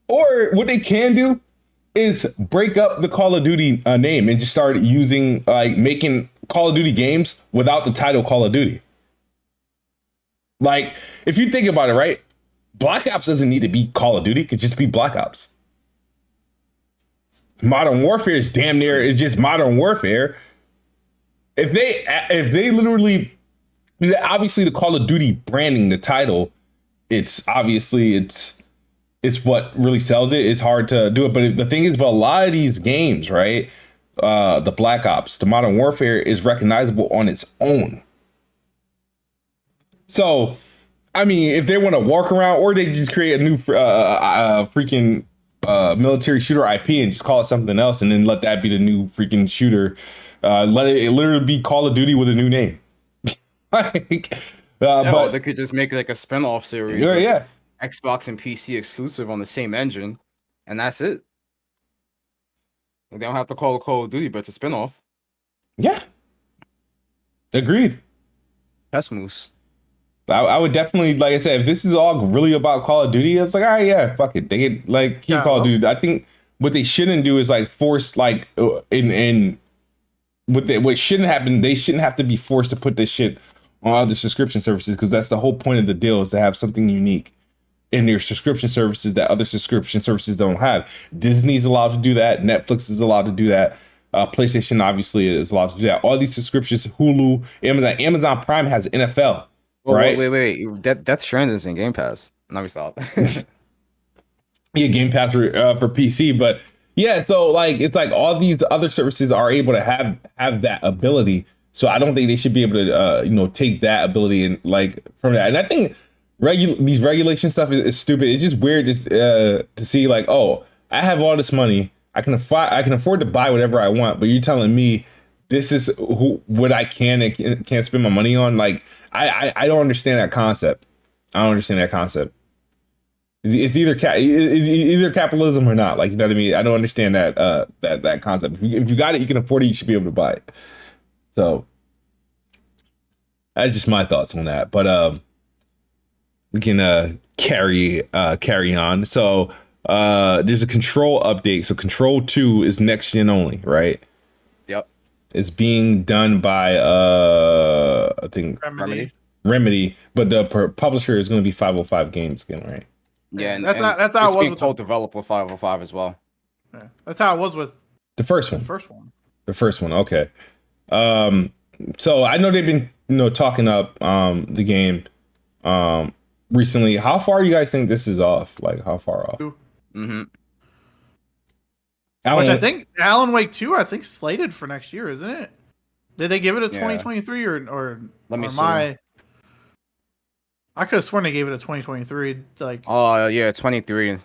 Or what they can do is break up the Call of Duty name and just start using making Call of Duty games without the title Call of Duty. Like, if you think about it, right? Black Ops doesn't need to be Call of Duty. It could just be Black Ops. Modern Warfare is damn near, it's just Modern Warfare. If they literally, obviously the Call of Duty branding, the title, it's what really sells it. It's hard to do it. But the thing is, but a lot of these games, right? The Black Ops, the Modern Warfare is recognizable on its own. So, I mean, if they want to walk around, or they just create a new freaking military shooter IP and just call it something else, and then let that be the new freaking shooter. Let it literally be Call of Duty with a new name. But they could just make like a spin-off series. Yeah. Xbox and PC exclusive on the same engine, and that's it. They don't have to call it Call of Duty, but it's a spin-off. Yeah. Agreed. That's moose. I would definitely, like I said, if this is all really about Call of Duty, it's like, all right, yeah, fuck it. They get like keep Call of Duty. I think what they shouldn't do is like force like what shouldn't happen. They shouldn't have to be forced to put this shit on other subscription services, because that's the whole point of the deal, is to have something unique in their subscription services that other subscription services don't have. Disney's allowed to do that. Netflix is allowed to do that. PlayStation obviously is allowed to do that. All these subscriptions, Hulu, Amazon Prime has NFL. Right? Wait. Death Stranding is in Game Pass. Now we stop. Yeah, Game Pass for PC, but yeah, so like it's like all these other services are able to have that ability. So I don't think they should be able to take that ability and like from that. And I think these regulation stuff is stupid. It's just weird to see like, oh, I have all this money, I can afford to buy whatever I want, but you're telling me this is what I can and can't spend my money on. Like I don't understand that concept. It's either capitalism or not. Like, you know what I mean? I don't understand that concept. If you got it, you can afford it. You should be able to buy it. So that's just my thoughts on that. But we can carry on. So there's a Control update. So Control 2 is next gen only, right? Yep. It's being done by I think Remedy, but the publisher is going to be 505 Games again, right? Yeah, and that's and how it's it was being with co-developed with 505 as well. that's how it was with The first one. the first one. The first one. Okay. So I know they've been talking up the game recently. How far do you guys think this is off? Like how far off? Mm-hmm. Which I think Alan Wake 2, I think slated for next year, isn't it? Did they give it a Yeah. 2023 or Let me or see. I could have sworn they gave it a 2023. Like, Yeah, 23.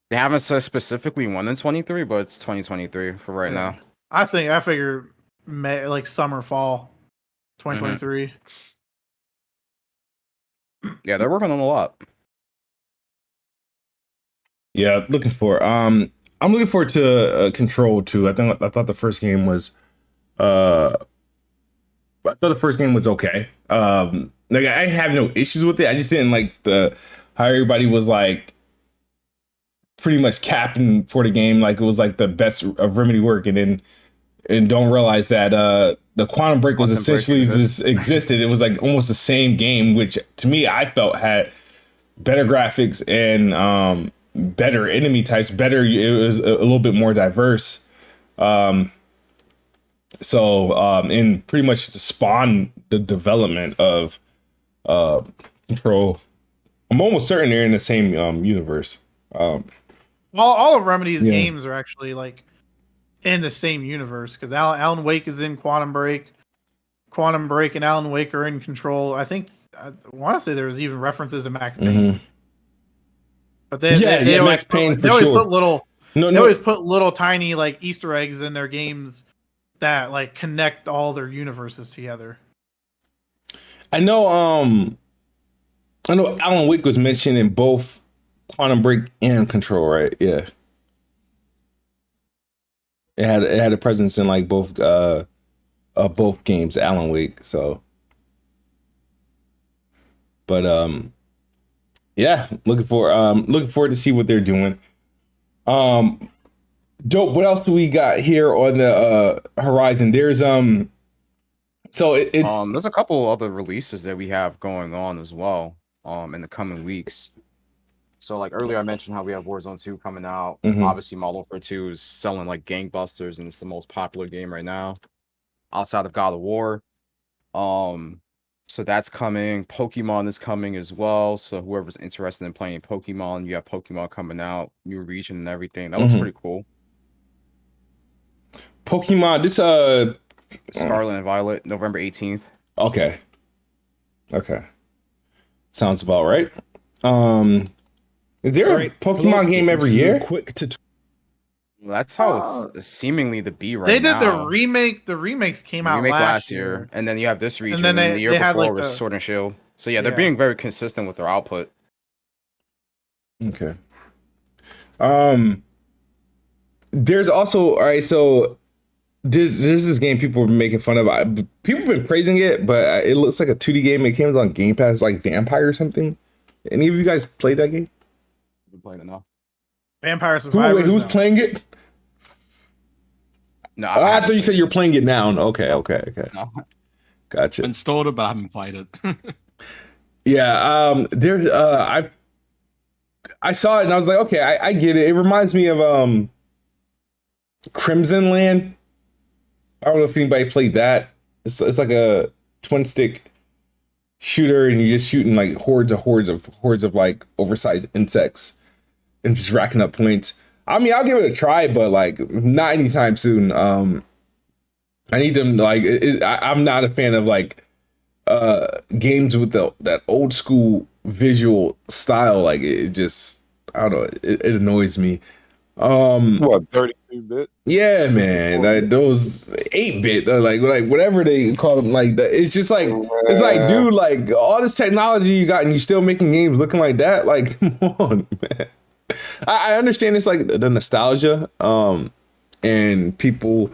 They haven't said specifically when in 23, but it's 2023 for right now. I figure May, like summer, fall, 2023. Yeah, they're working on a lot. Yeah, looking for. I'm looking forward to Control 2. I thought the first game was okay. Like I have no issues with it. I just didn't like how everybody was like pretty much capping for the game, like it was like the best of Remedy work, and don't realize that the Quantum Break was essentially existed. It was like almost the same game, which to me I felt had better graphics and better enemy types. It was a little bit more diverse. And pretty much to spawn the development of Control. I'm almost certain they're in the same universe. All of Remedy's games are actually like in the same universe because Alan Wake is in Quantum Break and Alan Wake are in Control. I want to say there was even references to Max Payne. Mm-hmm. But they always Max Payne they always put little they always put little tiny like Easter eggs in their games that like connect all their universes together. I know Alan Wake was mentioned in both Quantum Break and Control, right? Yeah. It had a presence in like both games, Alan Wake, so but yeah, looking forward to see what they're doing. Dope. What else do we got here on the horizon? There's there's a couple other releases that we have going on as well in the coming weeks. So like earlier I mentioned how we have Warzone 2 coming out. Mm-hmm. Obviously Modern Warfare 2 is selling like gangbusters and it's the most popular game right now outside of God of War. So that's coming. Pokemon is coming as well. So whoever's interested in playing Pokemon, you have Pokemon coming out, new region and everything. That looks pretty cool. Pokemon, this Scarlet and Violet, November 18th. Okay. Sounds about right. Is there a Pokemon game every year? That's how it's seemingly the be right now. They did the remake. The remakes came out last year. And then you have this region. And then the year before like was Sword and Shield. So yeah, they're being very consistent with their output. Okay. There's also, all right, so there's this game people were making fun of. People have been praising it, but it looks like a 2D game. It came on Game Pass, like Vampire or something. Any of you guys played that game? I've been playing it now. Vampire Survivors. Who's playing it? No, I thought you said you're playing it now. Okay. No. Gotcha. I've installed it, but I haven't played it. Yeah, I saw it and I was like, okay, I get it. It reminds me of Crimson Land. I don't know if anybody played that. It's like a twin stick shooter, and you're just shooting like hordes of like oversized insects and just racking up points. I mean, I'll give it a try, but like not anytime soon. I need them like I'm not a fan of like games with that old school visual style. Like it just, I don't know, it annoys me. What, 32-bit? Yeah, man, like those 8-bit, like whatever they call them, like it's just like it's like, dude, like all this technology you got and you still making games looking like that. Like, come on, man. I understand it's like the nostalgia, and people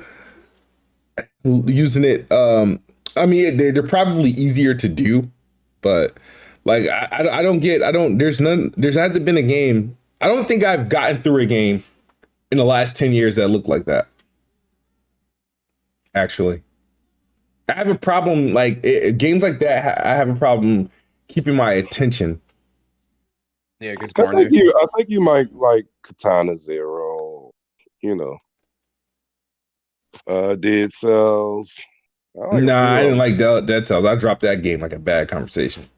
using it. I mean, they're probably easier to do, but like I don't get. There hasn't been a game. I don't think I've gotten through a game in the last 10 years that looked like that. Actually, I have a problem. Like games like that, I have a problem keeping my attention. Yeah, it gets I think boring. I think you might like Katana Zero. You know, Dead Cells. I like a Nah, few I of didn't them. like Dead Cells. I dropped that game like a bad conversation.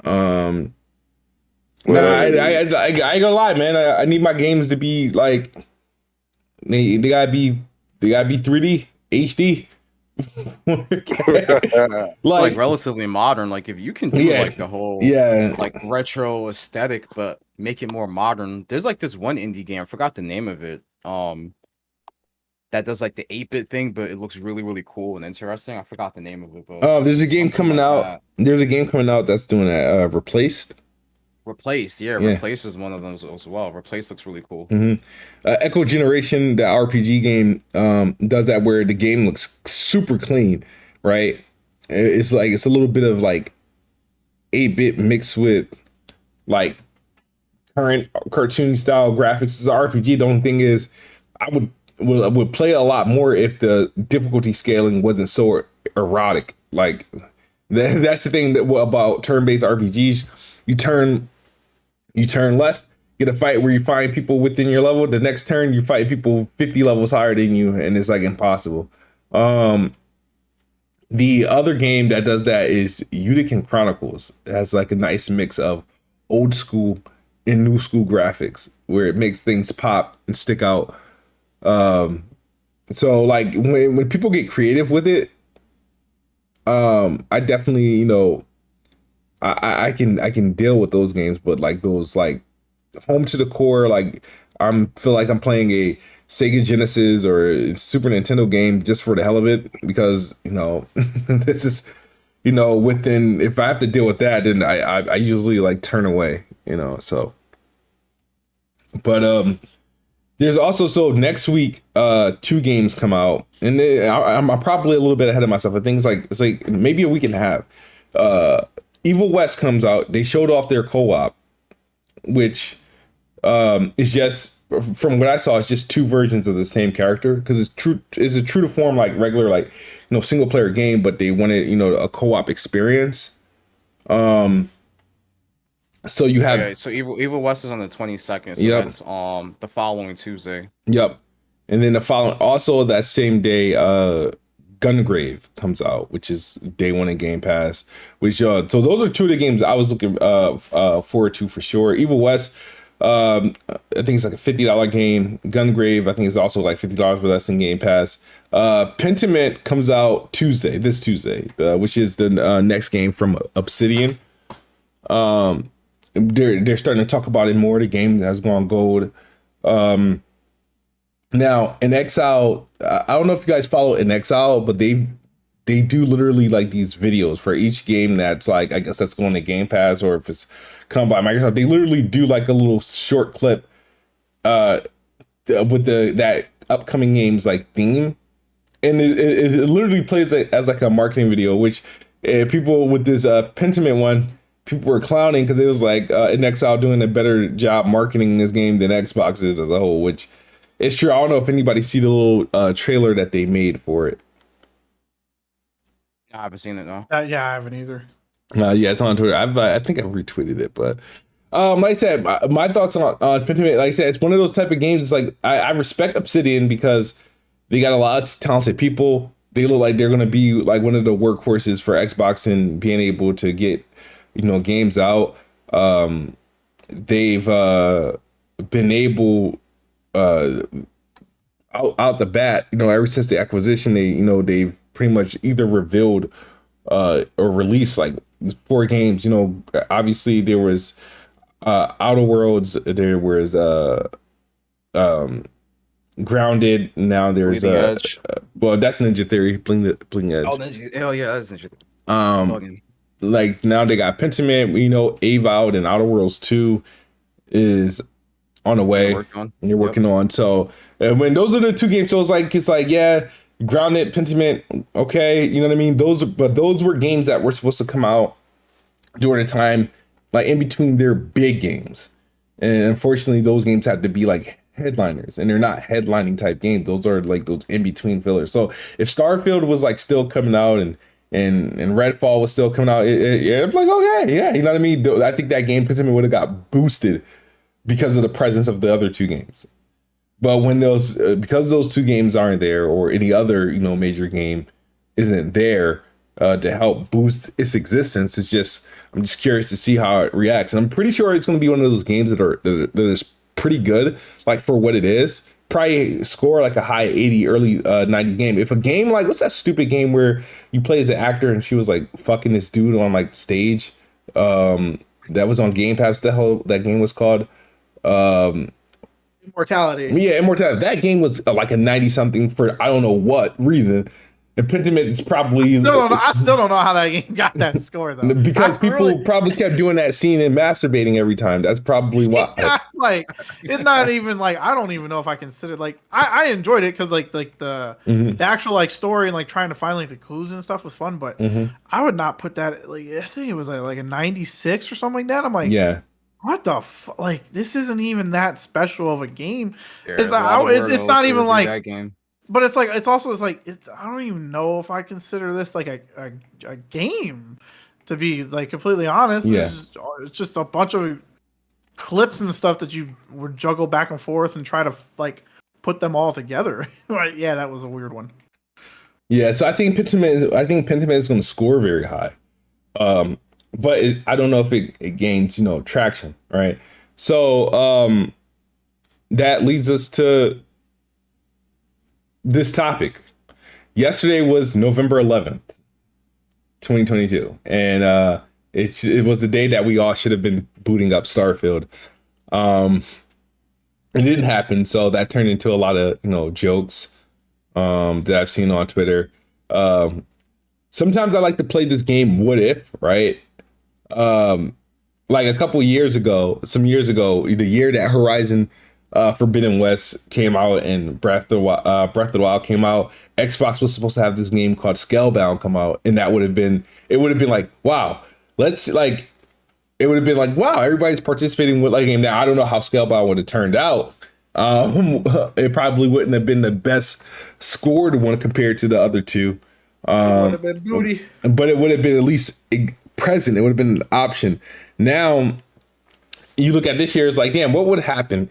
Nah, Well, I hey, ain't gonna lie, man. I need my games to be like they gotta be 3D HD. It's like Like relatively modern. Like if you can do yeah, like the whole yeah. like retro aesthetic, but make it more modern. There's like this one indie game, I forgot the name of it. That does like the 8-bit thing, but it looks really, really cool and interesting. I forgot the name of it, but There's a game something coming like out. that. There's a game coming out that's doing that. Replaced. Replaced, yeah, Yeah. Replace is one of them as well. Replace looks really cool. Echo Generation, the RPG game, does that where the game looks super clean, right? It's like it's a little bit of like 8-bit mixed with like current cartoon style graphics. It's an RPG. The only thing is, I would play a lot more if the difficulty scaling wasn't so erotic. Like that's the thing about turn-based RPGs. You turn left, get a fight where you find people within your level. The next turn, you fight people 50 levels higher than you, and it's like impossible. The other game that does that is Udican Chronicles. It has like a nice mix of old school and new school graphics, where it makes things pop and stick out. So like when people get creative with it, I definitely, I can deal with those games, but like those like home to the core, like feel like I'm playing a Sega Genesis or Super Nintendo game just for the hell of it, because this is within, if I have to deal with that, then I usually like turn away, so. But there's also, so next week 2 games come out, and I'm probably a little bit ahead of myself. I think it's like maybe a week and a half. Evil West comes out. They showed off their co-op, which is just, from what I saw, it's just 2 versions of the same character, because it's a true to form like regular like single player game, but they wanted a co-op experience. So you have Okay, so Evil West is on the 22nd, so Yep. that's the following Tuesday. Yep. And then the following, also that same day, Gungrave comes out, which is day 1 in Game Pass. Which so those are 2 of the games I was looking forward to for sure. Evil West, I think it's like a $50 game. Gungrave, I think is also like $50 with us in Game Pass. Pentiment comes out this Tuesday, which is the next game from Obsidian. They're starting to talk about it more. The game has gone gold. Now, In Exile, I don't know if you guys follow In Exile, but they do literally like these videos for each game that's like, I guess that's going to Game Pass, or if it's come by Microsoft. They literally do like a little short clip with that upcoming game's like theme, and it literally plays as like a marketing video, which people with this Pentiment one, people were clowning because it was like In Exile doing a better job marketing this game than Xbox is as a whole, which is true. I don't know if anybody see the little trailer that they made for it. I haven't seen it, no. Yeah, I haven't either. Yeah, it's on Twitter. I think I've retweeted it, but like I said, my thoughts on Pentiment, like I said, it's one of those type of games. It's like I respect Obsidian because they got a lot of talented people. They look like they're gonna be like one of the workhorses for Xbox and being able to get games out. They've been able out the bat, ever since the acquisition, they've pretty much either revealed or released like 4 games. Obviously there was Outer Worlds, there was Grounded, now there's Bleeding Edge. well, that's Ninja Theory, Bleeding Edge. Oh, hell yeah, that's interesting. Like now they got Pentiment, Avowed, and Outer Worlds 2 is on the way. You're working on. So when those are the 2 games, so it's like yeah, Grounded, Pentiment, okay, you know what I mean? Those were games that were supposed to come out during the time, like in between their big games. And unfortunately, those games have to be like headliners, and they're not headlining type games. Those are like those in between fillers. So if Starfield was like still coming out and and Redfall was still coming out, I'm like, okay, yeah, you know what I mean? I think that game Pentiment would have got boosted because of the presence of the other two games. But when because those two games aren't there, or any other, major game isn't there to help boost its existence, I'm just curious to see how it reacts. And I'm pretty sure it's going to be one of those games that is pretty good, like for what it is. Probably score like a high 80, early 90s game. If a game like, what's that stupid game where you play as an actor and she was like fucking this dude on like stage? That was on Game Pass. What the hell that game was called? Immortality. Yeah, Immortality. That game was like a 90 something for I don't know what reason. And Pentiment is probably. I still don't know how that game got that score though. Because people probably kept doing that scene and masturbating every time. That's probably why. Yeah, like it's not even like I don't even know if I consider like I enjoyed it because like the actual like story and like trying to find like the clues and stuff was fun, but I would not put that like I think it was like a 96 or something like that. I'm like, yeah. What the like this isn't even that special of a game. Yeah, it's not even like that game. But it's like I don't even know if I consider this like a game, to be like completely honest. Yeah. It's just a bunch of clips and stuff that you would juggle back and forth and try to like put them all together. Right? Yeah, that was a weird one. Yeah, so I think Pentiment is going to score very high. But I don't know if it gains, traction, right? So that leads us to this topic. Yesterday was November 11th, 2022, and it was the day that we all should have been booting up Starfield. It didn't happen, so that turned into a lot of jokes that I've seen on Twitter. Sometimes I like to play this game, What If, right? Like some years ago, the year that Horizon Forbidden West came out and Breath of the Wild came out, Xbox was supposed to have this game called Scalebound come out, and it would have been like, wow, everybody's participating with like a game. Now I don't know how Scalebound would have turned out. It probably wouldn't have been the best scored one compared to the other two. It would have been booty. But it would have been at least present. It would have been an option. Now you look at this year, it's like, damn, what would happen?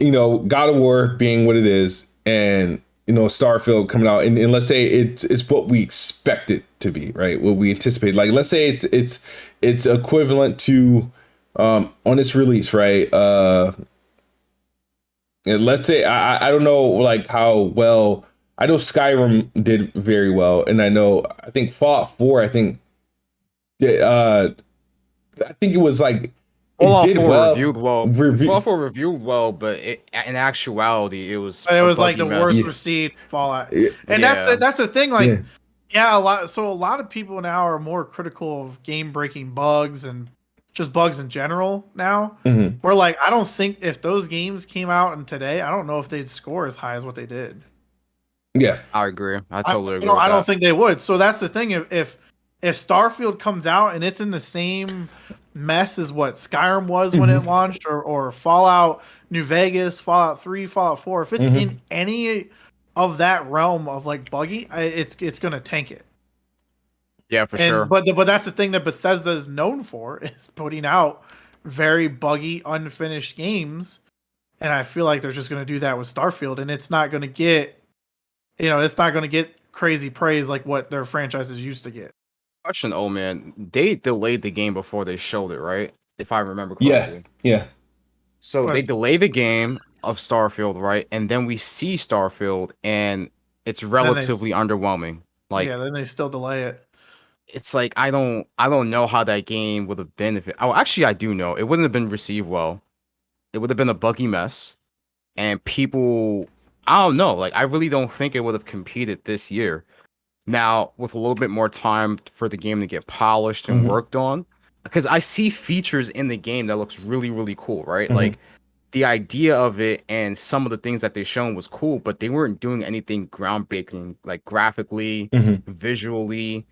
God of War being what it is, and Starfield coming out, and let's say it's what we expect it to be, right? What we anticipate. Like, let's say it's equivalent to on its release, right? And let's say I don't know like how well. I know Skyrim did very well, and I think Fallout 4. I think it was like. Fallout 4 reviewed well. Fallout 4 reviewed well, but in actuality, it was. But it was like the worst received Fallout, and that's the thing. Like, a lot of people now are more critical of game-breaking bugs and just bugs in general now. Where like, I don't think if those games came out in today, I don't know if they'd score as high as what they did. Yeah, I agree. I totally agree. I don't think they would. So that's the thing. If Starfield comes out and it's in the same mess as what Skyrim was when it launched, or Fallout New Vegas, Fallout 3, Fallout 4, if it's in any of that realm of like buggy, it's gonna tank it. Yeah, for sure. But that's the thing that Bethesda is known for, is putting out very buggy, unfinished games, and I feel like they're just gonna do that with Starfield, and it's not gonna get, crazy praise like what their franchises used to get. Question, Ole Man, they delayed the game before they showed it, right? If I remember correctly. Yeah. So they delayed the game of Starfield, right? And then we see Starfield, and it's relatively underwhelming. Like, then they still delay it. It's like I don't know how that game would have been if it. Oh, actually, I do know. It wouldn't have been received well. It would have been a buggy mess, and people. I don't know. Like, I really don't think it would have competed this year. Now, with a little bit more time for the game to get polished and worked on, because I see features in the game that looks really, really cool, right? Like, the idea of it and some of the things that they shown was cool, but they weren't doing anything groundbreaking, like graphically, visually,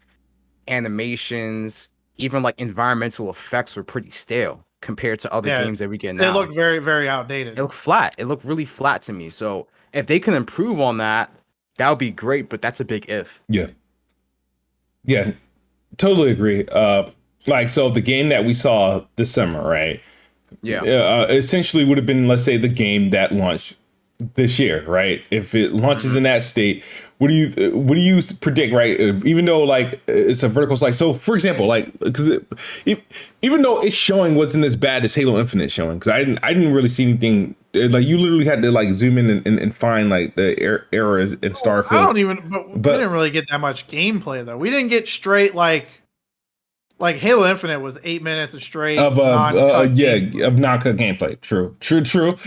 animations, even like environmental effects were pretty stale compared to other games that we get now. They look very, very outdated. It looked flat. It looked really flat to me. So if they can improve on that, that would be great, but that's a big if. Yeah. Yeah, totally agree. Like, so the game that we saw this summer, right? Yeah. Essentially would have been, let's say, the game that launched this year, right? If it launches in that state, what do you predict, right? Even though like it's a vertical slice. So, for example, like because even though it's showing wasn't as bad as Halo Infinite showing, because I didn't really see anything. Like you literally had to like zoom in and find like the errors in Starfield. I don't even. But we didn't really get that much gameplay though. We didn't get straight like Halo Infinite was 8 minutes of straight of non-cut gameplay. True.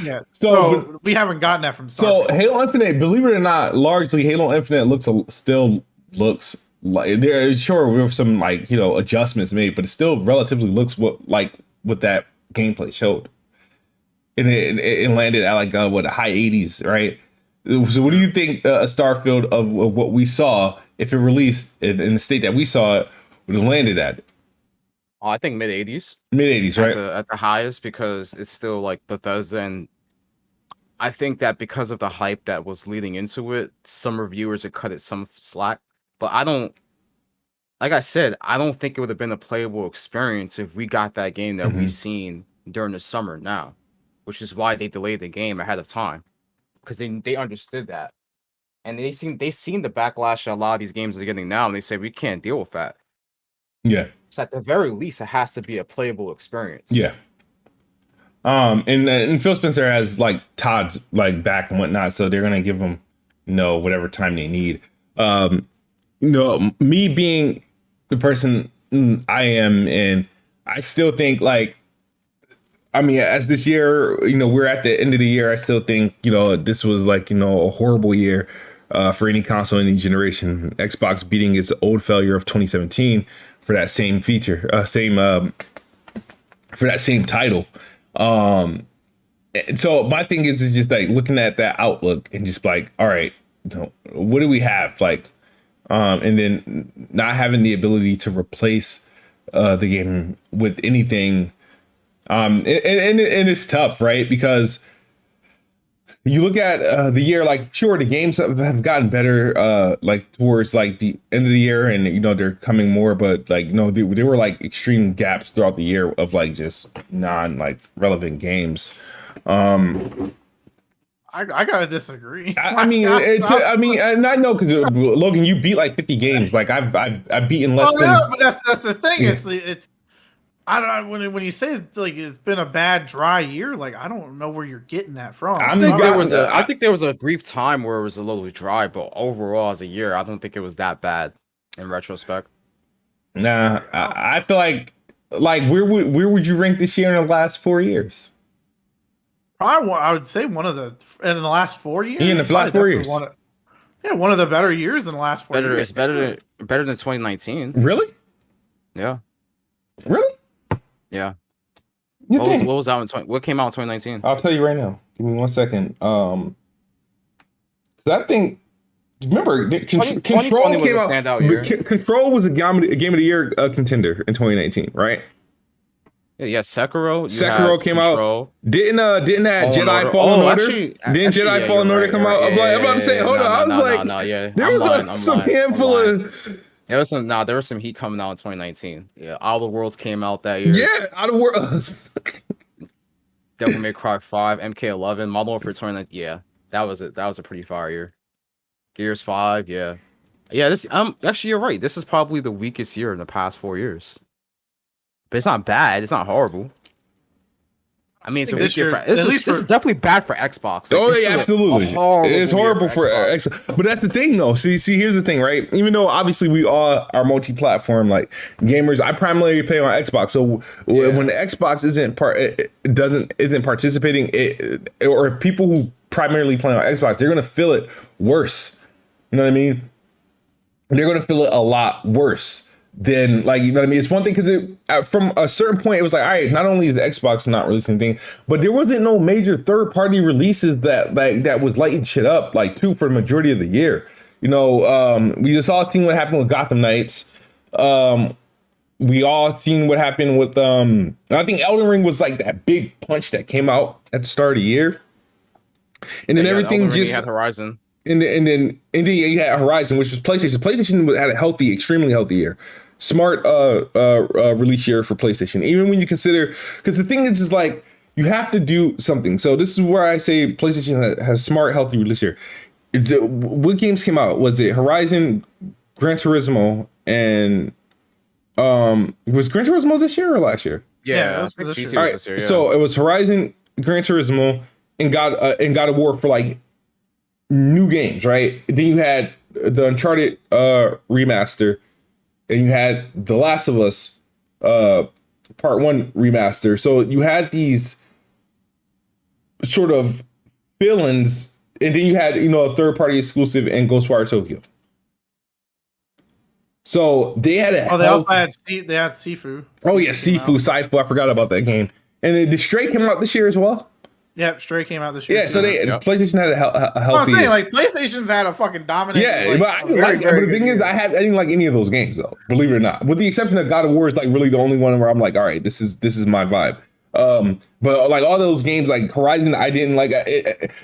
Yeah. So we haven't gotten that from Starfield. So Halo Infinite, believe it or not, largely Halo Infinite still looks like there sure with some like adjustments made, but it still relatively looks what that gameplay showed. And it landed at like the high 80s, right? So what do you think a Starfield of what we saw, if it released in the state that we saw it, would have landed at? I think mid 80s. Mid 80s, right? At the highest, because it's still like Bethesda, and I think that because of the hype that was leading into it, some reviewers had cut it some slack. But like I said, I don't think it would have been a playable experience if we got that game that we seen during the summer now, which is why they delayed the game ahead of time, because they understood that, and they seen the backlash that a lot of these games are getting now, and they say we can't deal with that. Yeah. So at the very least, it has to be a playable experience. Yeah. And Phil Spencer has like Todd's like back and whatnot, so they're gonna give him whatever time they need. Me being the person I am, and I still think like, I mean, as this year, we're at the end of the year, I still think this was like a horrible year for any console, any generation. Xbox beating its old failure of 2017 for that same feature, for that same title. So my thing is just like looking at that outlook and just like, all right, what do we have? Like, and then not having the ability to replace the game with anything. And it's tough, right? Because you look at the year, like, sure, the games have gotten better, like towards like the end of the year, and they're coming more, but like there were like extreme gaps throughout the year of like just relevant games. I gotta disagree. I mean, and I know because Logan, you beat like 50 games. Like I've beaten less than. But that's the thing. Yeah. It's I don't when you say it's like it's been a bad dry year, like I don't know where you're getting that from. I think there was a brief time where it was a little dry, but overall as a year, I don't think it was that bad in retrospect. Nah, I feel like where would you rank this year in the last 4 years? Probably, I would say one of the in the last 4 years. Yeah, in the last 4 years. One of the better years in the last 4 years. It's better than 2019. Really? Yeah. Really? Yeah. What was out in what came out in 2019? I'll tell you right now. Give me 1 second. That thing. Remember, Control came out. Standout year. Control was a game of the year contender in 2019. Right? Yeah, Sekiro. Sekiro came out. Didn't that Jedi Fallen Order? Didn't Jedi Fallen Order come out? I'm about to say, hold on. I was like, there was some handful of. There was some heat coming out in 2019. Yeah, Outer Worlds came out that year. Yeah, Outer Worlds. Devil May Cry 5, MK11, Modern Warfare 2019. Yeah, that was it. That was a pretty fire year. Gears 5, yeah. This actually you're right. This is probably the weakest year in the past 4 years. But it's not bad. It's not horrible. I mean, it's a weak year. This is definitely bad for Xbox. Yeah, absolutely. It's horrible for Xbox. But that's the thing, though. See, here's the thing, right? Even though obviously we all are multi-platform, like gamers, I primarily play on Xbox. So when the Xbox isn't participating, or if people who primarily play on Xbox, they're gonna feel it worse. You know what I mean? They're gonna feel it a lot worse. Then, like, you know what I mean? It's one thing because from a certain point, it was like, all right, not only is Xbox not releasing anything, but there wasn't no major third-party releases that was lighting shit up, like, for the majority of the year. We just all seen what happened with Gotham Knights. We all seen what happened with, I think Elden Ring was like that big punch that came out at the start of the year. And then everything Elden Ring just... had Horizon. and then you had Horizon, which was PlayStation. PlayStation had a healthy, extremely healthy year. Smart release year for PlayStation. Even when you consider, because the thing is like you have to do something. So this is where I say PlayStation has smart, healthy release year. What games came out? Was it Horizon, Gran Turismo, and was Gran Turismo this year or last year? Yeah, it was this year. All right, this year, yeah. so it was Horizon, Gran Turismo, and God of War for like new games, right? Then you had the Uncharted remaster, and you had The Last of Us Part 1 remaster. So you had these sort of villains, and then you had a third party exclusive in Ghostwire Tokyo. So they had they also had Sifu. Oh yeah, Saifu. I forgot about that game. And then the Stray came out this year as well. Yep, Stray came out this year. Yeah, so PlayStation had a healthy. I'm saying like PlayStation's had a fucking dominant. Yeah, but the thing is, I didn't like any of those games though. Believe it or not, with the exception of God of War is like really the only one where I'm like, all right, this is my vibe. But like all those games, like Horizon, I didn't like.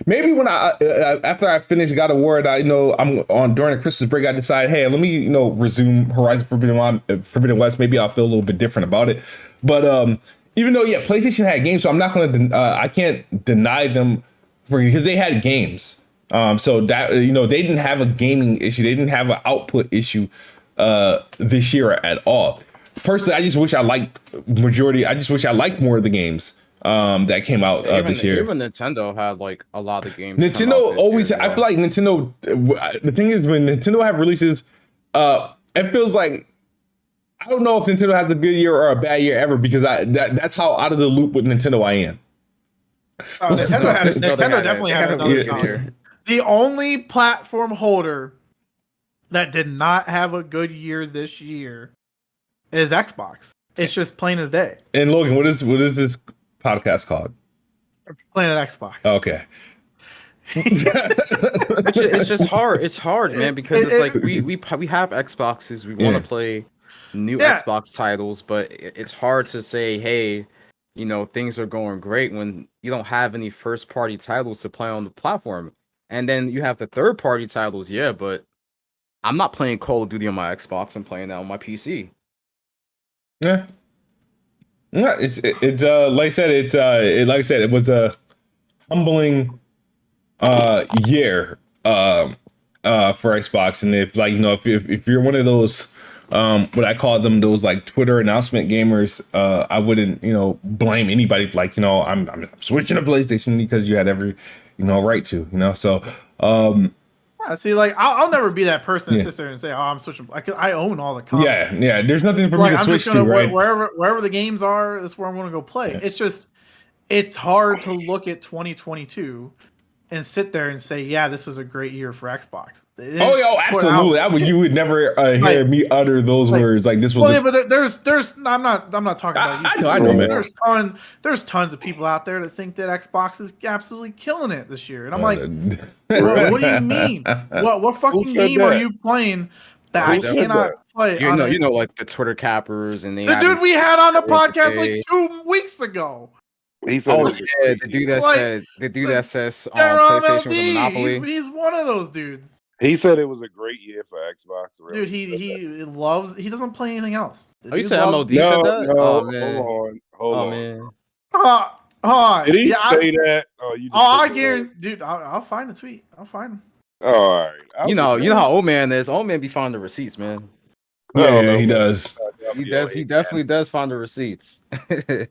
Maybe when after I finished God of War, and I'm on during the Christmas break, I decided, hey, let me resume Horizon Forbidden West. Maybe I'll feel a little bit different about it. But even though PlayStation had games, so I'm not gonna I can't deny them because they had games. So that they didn't have a gaming issue, they didn't have an output issue this year at all. Personally, I just wish I liked more of the games that came out this year. Even Nintendo had like a lot of games. Nintendo always, I feel like Nintendo. The thing is, when Nintendo have releases, it feels like I don't know if Nintendo has a good year or a bad year ever because that's how out of the loop with Nintendo I am. Nintendo definitely had another year. The only platform holder that did not have a good year this year is Xbox. It's just plain as day. And Logan, what is this podcast called? Planet Xbox. Okay. It's just hard. It's hard, man, because it's like we have Xboxes. We want to play new Xbox titles, but it's hard to say, hey, things are going great when you don't have any first party titles to play on the platform. And then you have the third party titles, but I'm not playing Call of Duty on my Xbox. I'm playing that on my PC. Yeah. It's like I said, it was a humbling year for Xbox. And if you're one of those what I call them, those like Twitter announcement gamers, I wouldn't blame anybody I'm switching to PlayStation because you had every right to so see, like I'll never be that person that sits there and say, "Oh, I'm switching." I own all the consoles. Yeah. There's nothing for me to switch to, right? Wherever the games are, that's where I'm going to go play. Yeah. It's hard to look at 2022 and sit there and say, "Yeah, this was a great year for Xbox." Absolutely. You would never hear me utter those words. Like this was. Well, but there's. I'm not talking about you. I know, man. There's tons of people out there that think that Xbox is absolutely killing it this year, and I'm like, what do you mean? What fucking game are you playing that I cannot play? Like the Twitter cappers and the dude we had on the podcast like 2 weeks ago. The dude that says PlayStation was a monopoly. He's one of those dudes. He said it was a great year for Xbox. Dude, he doesn't play anything else. You said MLD said that? No, hold on. Man. Did he say that? I guarantee, dude. I'll find the tweet. I'll find him. All right. You know how Old Man is. Old Man be finding the receipts, man. Yeah, he does. He definitely does find the receipts. With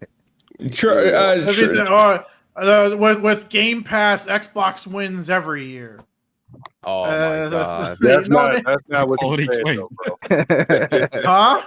Game Pass, Xbox wins every year. Oh my god! That's not what quality you said, though, bro. Huh?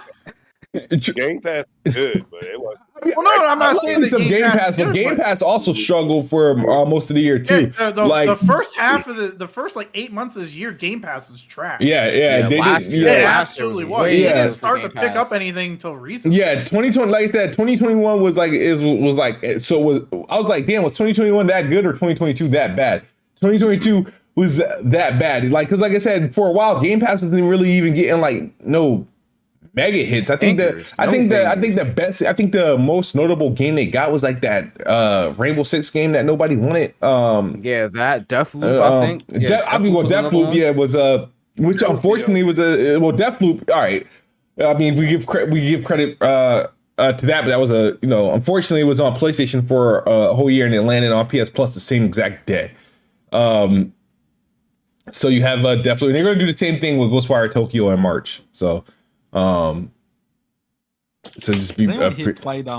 Game Pass is good, but it was. Well, no, I'm not saying some Game Pass, but Game Pass also struggled for most of the year too. The first half of the first 8 months of this year, Game Pass was trash. It absolutely was. It didn't start to pick up anything until recently. Yeah, 2020, like I said, 2021 was like I was like, damn, was 2021 that good or 2022 that bad? 2022 was that bad, because like I said, for a while, Game Pass wasn't really even getting no mega hits. I think the most notable game they got was like that Rainbow Six game that nobody wanted. Yeah, that Deathloop, I think. Deathloop, was which unfortunately was Deathloop. All right, I mean we give credit to that, but that was unfortunately it was on PlayStation for a whole year and it landed on PS Plus the same exact day. So you have Deathloop, and they're going to do the same thing with Ghostwire Tokyo in March. So, so just be. Played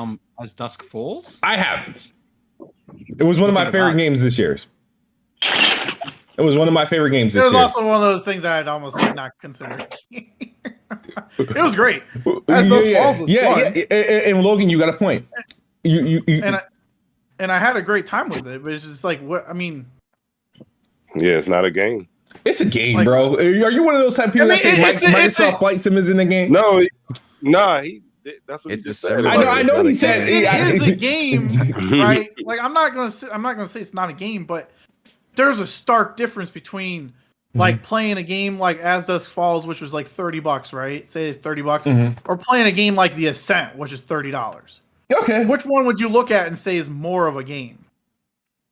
As Dusk Falls? I have. It was one of my favorite games this year. It was one of my favorite games this year. It was also one of those things that I'd almost not consider. It was great. As Dusk Falls was fun. And Logan, you got a point. And I had a great time with it, but it's just like what I mean. Yeah, it's not a game. It's a game, bro. Are you one of those type of people that say Microsoft Flight Sim is in the game? No, that's what he just said. I know he said it is a game, right? Like I'm not gonna say it's not a game, but there's a stark difference between like playing a game like As Dusk Falls, which was like $30, right? Say it's $30, or playing a game like The Ascent, which is $30. Okay. Which one would you look at and say is more of a game?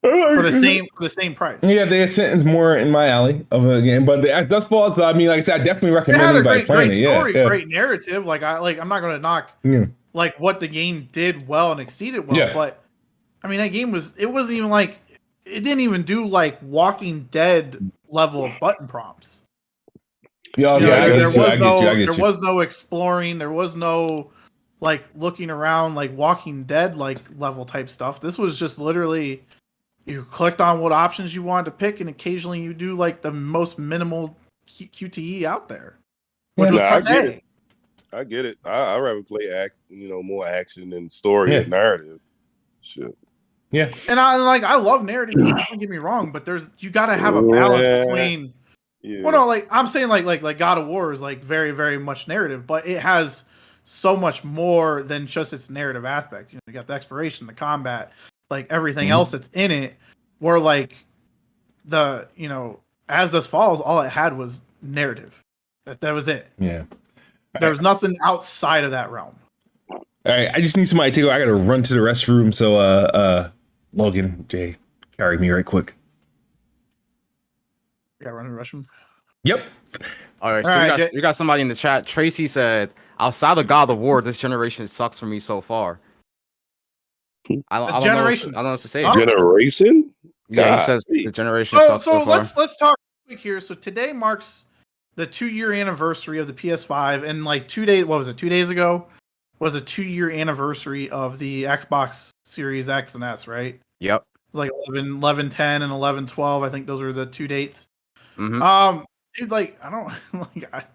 For the same price. Yeah, The Ascent is more in my alley of a game, but As Dusk Falls, I mean, like I said, I definitely recommend anybody playing it. Great story, great narrative. I'm not gonna knock like what the game did well and exceeded well, but I mean that game wasn't even like it didn't even do like Walking Dead level of button prompts. There was no exploring, there was no like looking around like Walking Dead like level type stuff. This was just literally you clicked on what options you wanted to pick, and occasionally you do like the most minimal QTE out there. Which was I get it. I rather play more action and story and narrative. Shit. Yeah. And I love narrative. Don't get me wrong, but you got to have a balance between. Yeah. Well, no, like I'm saying, like God of War is like very, very much narrative, but it has so much more than just its narrative aspect. You got the exploration, the combat, like everything else that's in it. Where like As Dusk Falls, all it had was narrative. That was it. Yeah. There was nothing outside of that realm. All right, I just need somebody to go. I got to run to the restroom. So, Logan, Jay, carry me right quick. You got to run to the restroom? Yep. All right, so you got somebody in the chat. Tracy said, outside of God of War, this generation sucks for me so far. I don't know what to say. Generation? Yeah, he says the generation sucks so far. Let's talk quick here. So today marks the 2-year anniversary of the PS5, and like 2 days, what was it? 2 days ago was a 2-year anniversary of the Xbox Series X and S, right? Yep. It's like 11/10 and 11/12. I think those are the 2 dates. Dude, like I don't like. At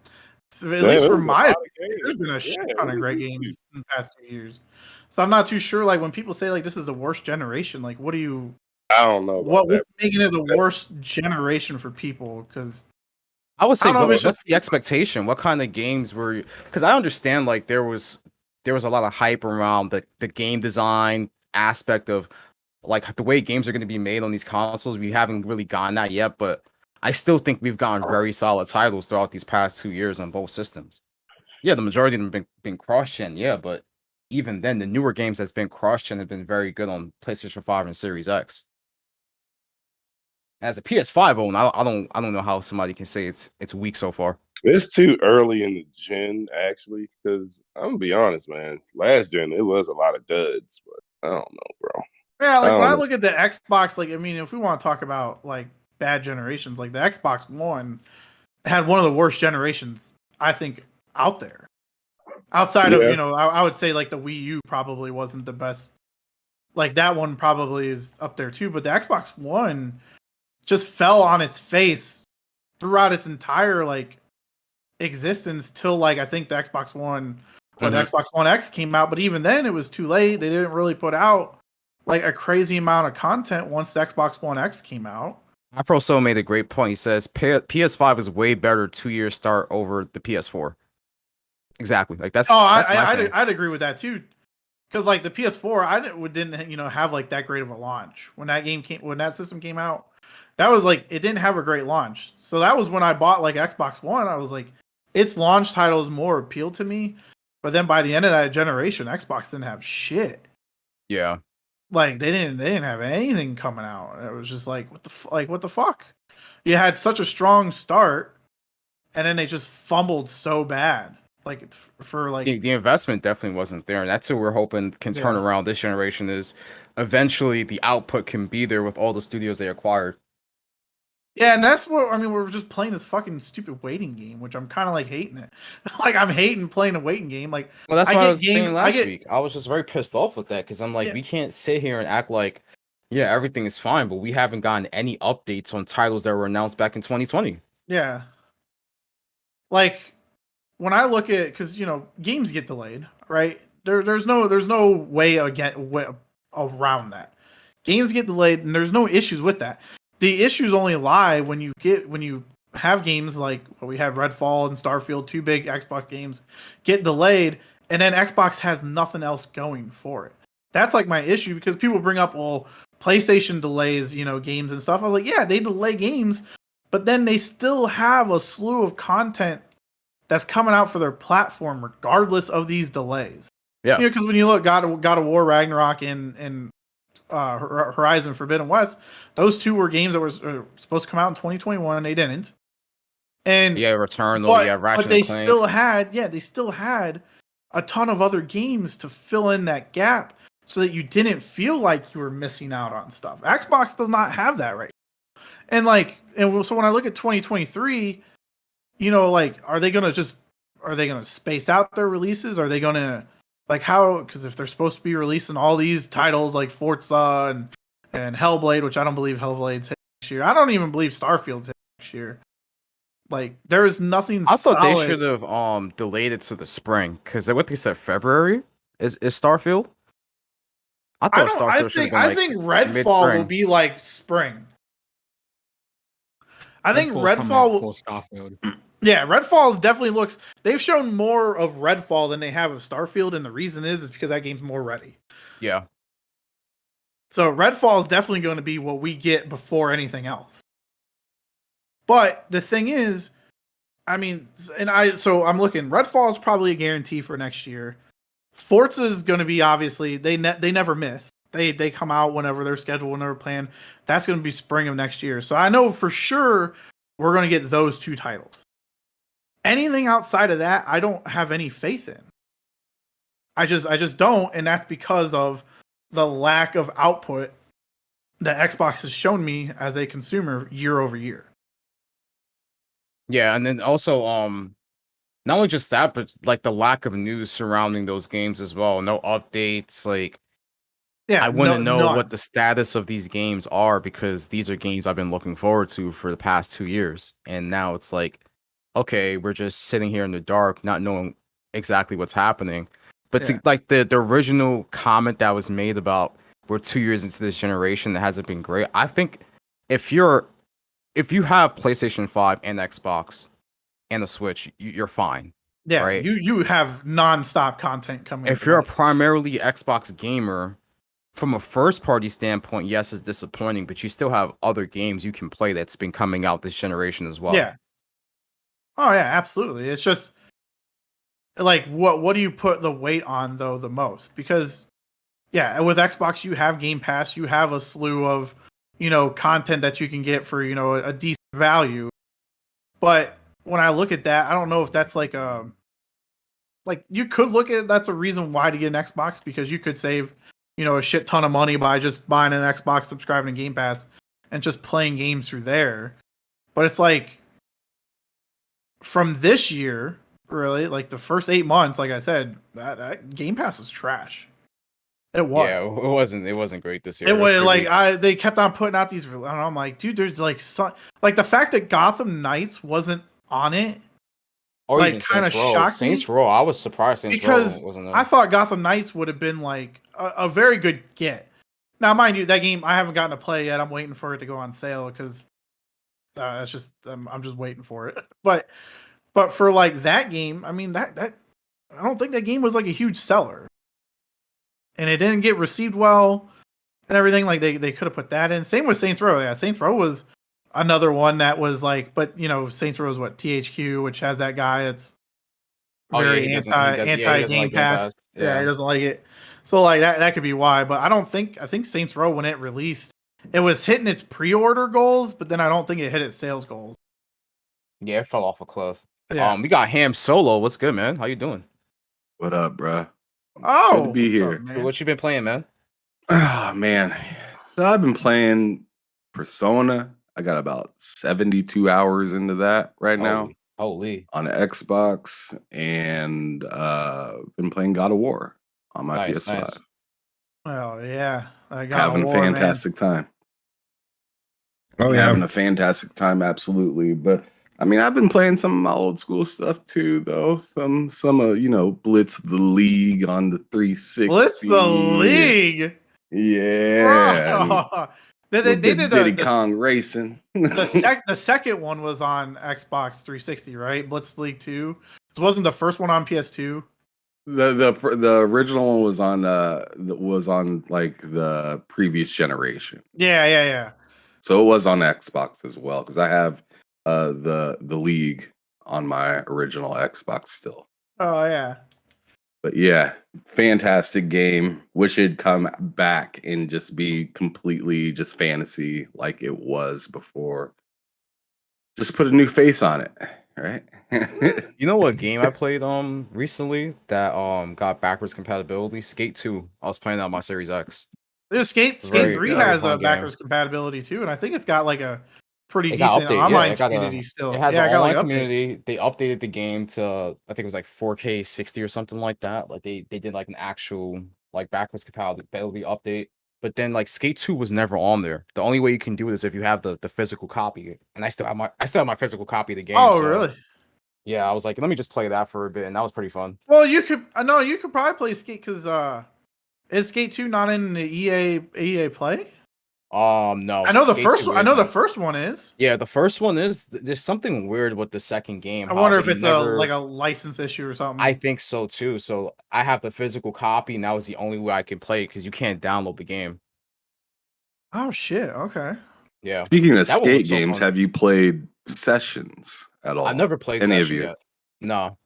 least for my opinion, there's been a shit ton of great games in the past 2 years. So I'm not too sure. Like when people say like this is the worst generation, like what do you? I don't know. What's making it the worst generation for people? Because I would say, what's the expectation? What kind of games were you? Because I understand like there was a lot of hype around the game design aspect of like the way games are going to be made on these consoles. We haven't really gotten that yet, but I still think we've gotten very solid titles throughout these past 2 years on both systems. Yeah, the majority of them been cross-gen, but even then, the newer games that's been cross-gen have been very good on PlayStation 5 and Series X. As a PS5 owner, I don't know how somebody can say it's weak so far. It's too early in the gen, actually, because I'm gonna be honest, man. Last gen, it was a lot of duds, but I don't know, bro. Yeah, like when I look at the Xbox, like I mean, if we want to talk about like bad generations, like the Xbox One had one of the worst generations I think out there. Outside of I would say like the Wii U probably wasn't the best. Like that one probably is up there too, but the Xbox One just fell on its face throughout its entire like existence till like I think the Xbox One or the Xbox One X came out, but even then it was too late. They didn't really put out like a crazy amount of content once the Xbox One X came out. AfroSo made a great point. He says PS5 is way better 2 years start over the PS4. Exactly. Like that's I'd agree with that too. Because like the PS4, I didn't have like that great of a launch when that system came out. That was like it didn't have a great launch. So that was when I bought like Xbox One. I was like, its launch titles more appealed to me. But then by the end of that generation, Xbox didn't have shit. Yeah. Like they didn't have anything coming out. It was just like what the fuck? You had such a strong start, and then they just fumbled so bad. Like it's for like the investment definitely wasn't there, and that's what we're hoping can turn around this generation. Is eventually the output can be there with all the studios they acquired. Yeah, and that's what I mean. We're just playing this fucking stupid waiting game, which I'm kind of like hating it. Like I'm hating playing a waiting game. Like, well, that's what I was saying last week. I was just very pissed off with that because I'm like, we can't sit here and act like, yeah, everything is fine, but we haven't gotten any updates on titles that were announced back in 2020. Yeah, like when I look at because games get delayed, right? There's no way around that. Games get delayed, and there's no issues with that. The issues only lie when you have games like we have Redfall and Starfield, 2 big Xbox games, get delayed, and then Xbox has nothing else going for it. That's like my issue because people bring up, well, PlayStation delays, games and stuff. I was like, yeah, they delay games, but then they still have a slew of content that's coming out for their platform regardless of these delays. Yeah, because when you look God of War Ragnarok and Horizon Forbidden West, those 2 were games that were supposed to come out in 2021 and they didn't. And Returnal, Ratchet but they and Clank. still had a ton of other games to fill in that gap so that you didn't feel like you were missing out on stuff. Xbox does not have that right now. And so when I look at 2023, are they going to space out their releases? Are they going to because if they're supposed to be releasing all these titles like Forza and Hellblade, which I don't believe Hellblade's hit next year. I don't even believe Starfield's hit next year. Like there is nothing. I thought they should have delayed it to the spring because what they said February is Starfield. I think Redfall will be like spring. I think Redfall will Starfield. Yeah, Redfall definitely looks. They've shown more of Redfall than they have of Starfield, and the reason is because that game's more ready. Yeah. So Redfall is definitely going to be what we get before anything else. But the thing is, I'm looking. Redfall is probably a guarantee for next year. Forza is going to be obviously they never miss. They come out whenever they're scheduled, whenever planned. That's going to be spring of next year. So I know for sure we're going to get those 2 titles. Anything outside of that, I don't have any faith in. I just don't, and that's because of the lack of output that Xbox has shown me as a consumer year over year. Yeah, and then also not only just that, but like the lack of news surrounding those games as well. No updates, I want to know what the status of these games are because these are games I've been looking forward to for the past 2 years, and now it's like, okay, we're just sitting here in the dark, not knowing exactly what's happening. But like the original comment that was made about we're 2 years into this generation that hasn't been great. I think if you have PlayStation 5 and Xbox and the Switch, you're fine. Yeah, right? You have nonstop content coming. If you're a primarily Xbox gamer, from a first party standpoint, yes, it's disappointing, but you still have other games you can play that's been coming out this generation as well. Yeah. Oh yeah, absolutely. It's just like what do you put the weight on though the most? Because with Xbox you have Game Pass, you have a slew of content that you can get for a decent value. But when I look at that, I don't know if that's like you could look at that's a reason why to get an Xbox because you could save a shit ton of money by just buying an Xbox, subscribing to Game Pass, and just playing games through there. But it's like from this year, really, like the first 8 months, like I said, that Game Pass was trash. It was. Yeah, it wasn't great this year. It was they kept on putting out these, and I'm like, dude, there's like the fact that Gotham Knights wasn't on it. Or like kind of shocked Saints Row. I was surprised Saints Row wasn't there. I thought Gotham Knights would have been like a very good get. Now, mind you, that game I haven't gotten to play yet. I'm waiting for it to go on sale because it's just I'm just waiting for it. But for like that game, I mean that I don't think that game was like a huge seller, and it didn't get received well and everything. Like they could have put that in. Same with Saints Row. Yeah, Saints Row was another one that was like, but you know, Saints Row is what THQ, which has that guy. It's very he doesn't anti Game like Pass. Yeah, he Yeah. doesn't like it. So like that could be why. But I think Saints Row when it released, it was hitting its pre-order goals, but then I don't think it hit its sales goals. Yeah, it fell off a cliff. Yeah. We got Ham Solo. What's good, man? How you doing? What up, bruh? Oh, Good to be what's up, here. man? What you been playing, man? Oh man, so I've been playing Persona. I got about 72 hours into that right now Holy. on Xbox, and been playing God of War on my Nice, PS5. nice. Oh yeah, I got Having a fantastic time. Oh yeah. Having a fantastic time, absolutely. But I mean, I've been playing some of my old school stuff too, though. Some Blitz the League on the 360. Blitz the League. Yeah. Bro. They did Diddy Kong Racing. the second one was on Xbox 360, right? Blitz League 2. This wasn't the first one on PS2. The original one was on like the previous generation. Yeah. So it was on Xbox as well because I have the League on my original Xbox still. Oh yeah. But yeah, fantastic game. Wish it'd come back and just be completely just fantasy like it was before. Just put a new face on it, right? You know what game I played recently that got backwards compatibility? Skate 2. I was playing that on my Series X. There's Skate Very 3 good. has Fun a game. backwards compatibility too, and I think it's got like a pretty It got decent updated, yeah, online it got community still. It has yeah, an got, online like, update. community. They updated the game to I think it was like 4K 60 or something like that. Like they did like an actual like backwards compatibility update. But then like Skate 2 was never on there. The only way you can do it is if you have the physical copy. And I still have my physical copy of the game. Oh, so, really? Yeah, I was like, let me just play that for a bit, and that was pretty fun. Well, you could probably play Skate because is Skate 2 not in the EA Play? No. I know the Skate first 2 one. I know the isn't. first one is. Yeah, the first one is. There's something weird with the second game. I wonder if they it's never- like a license issue or something. I think so too. So I have the physical copy, and that was the only way I can play it because you can't download the game. Oh shit! Okay. Yeah, Speaking of That one was skate so games, fun. have you played Sessions at all? I've never played any of Session you. yet. No.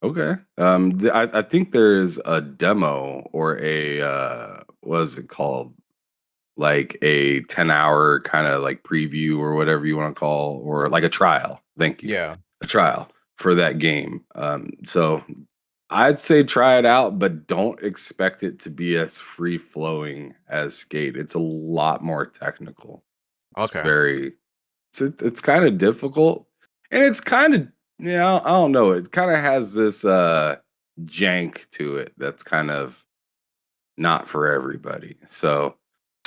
Okay. I think there's a demo or a what is it called? Like a 10-hour kind of like preview or whatever you want to call, or like a trial. Thank you. Yeah. A trial for that game. So I'd say try it out, but don't expect it to be as free flowing as Skate. It's a lot more technical. Okay. It's kind of difficult, and it's kind of, I don't know. It kind of has this jank to it that's kind of not for everybody. So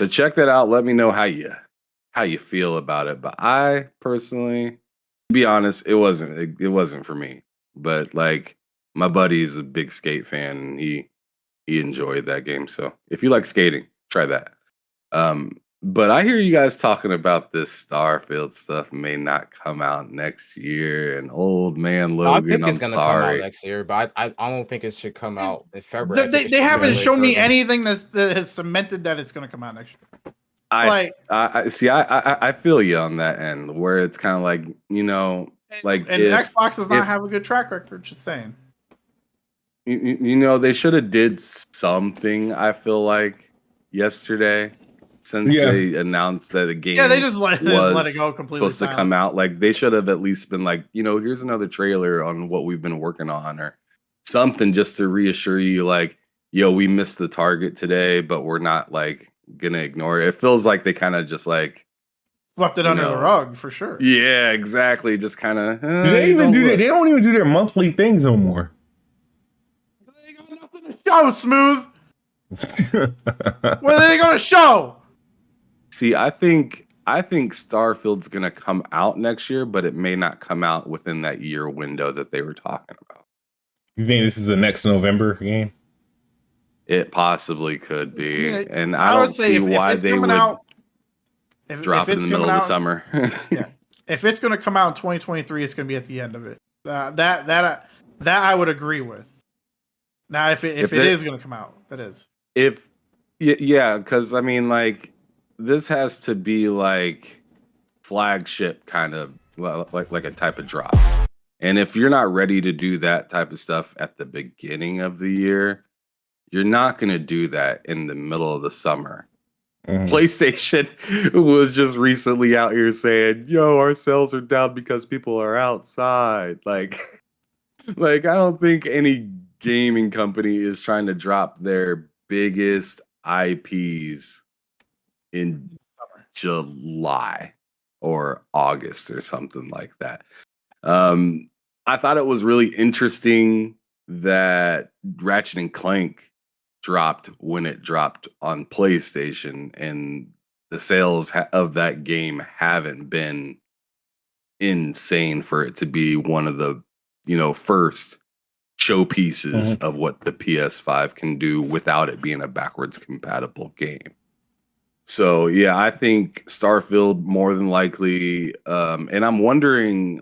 check that out. Let me know how you feel about it. But I personally, to be honest, it wasn't for me. But like my buddy's a big Skate fan, and he enjoyed that game. So if you like skating, try that. But I hear you guys talking about this Starfield stuff may not come out next year. And Old Man I Logan, think it's I'm gonna come out sorry. next year, but I don't think it should come out in February. They haven't shown me anything that has cemented that it's going to come out next year. I see. I feel you on that end, where it's kind of like, like and Xbox does not have a good track record. Just saying. They should have did something. I feel like yesterday, since they announced that a game, they just let it go completely. Supposed to come out. Like they should have at least been like, here's another trailer on what we've been working on, or something, just to reassure you, like, yo, we missed the target today, but we're not like gonna ignore it. It feels like they kind of just like swept it under the rug for sure. Yeah, exactly. Just kind of. Do they even do that? They don't even do their monthly things no more. They got nothing to show, Smooth. What are they gonna show? See, I think Starfield's gonna come out next year, but it may not come out within that year window that they were talking about. You think this is the next November game? It possibly could be, and I I would don't say see if why it's they coming would out, drop it in the middle of the summer. Yeah, if it's going to come out in 2023, it's going to be at the end of it. That I would agree with. Now, if it is going to come out, that is. Yeah, because I mean, like, this has to be like flagship kind of like a type of drop. And if you're not ready to do that type of stuff at the beginning of the year, you're not going to do that in the middle of the summer. PlayStation was just recently out here saying, yo, our sales are down because people are outside. Like I don't think any gaming company is trying to drop their biggest IPs in July or August or something like that. I thought it was really interesting that Ratchet and Clank dropped when it dropped on PlayStation, and the sales of that game haven't been insane for it to be one of the, first showpieces of what the PS5 can do without it being a backwards compatible game. So yeah, I think Starfield more than likely, and I'm wondering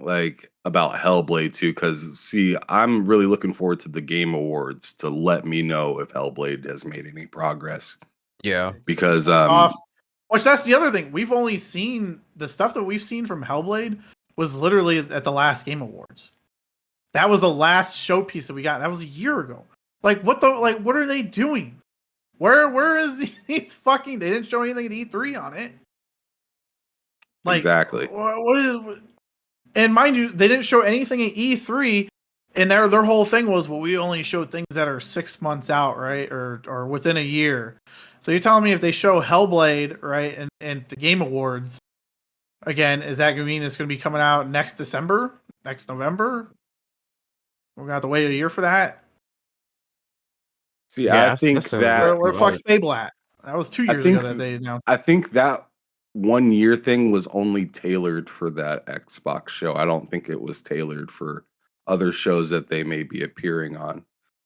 about Hellblade too, because see, I'm really looking forward to the Game Awards to let me know if Hellblade has made any progress. Yeah, because which that's the other thing. We've only seen the stuff that we've seen from Hellblade was literally at the last Game Awards. That was the last showpiece that we got. That was a year ago. What are they doing? Where is these fucking? They didn't show anything at E3 on it. Exactly. What is? And mind you, they didn't show anything at E3, and their whole thing was, well, we only show things that are 6 months out, right, or within a year. So you're telling me if they show Hellblade, right, and the Game Awards, again, is that going to mean it's going to be coming out next December, next November? We're going to have to wait a year for that. See, yeah, I think that where fuck Stable at? That was 2 years ago that they announced. I think that 1 year thing was only tailored for that Xbox show. I don't think it was tailored for other shows that they may be appearing on.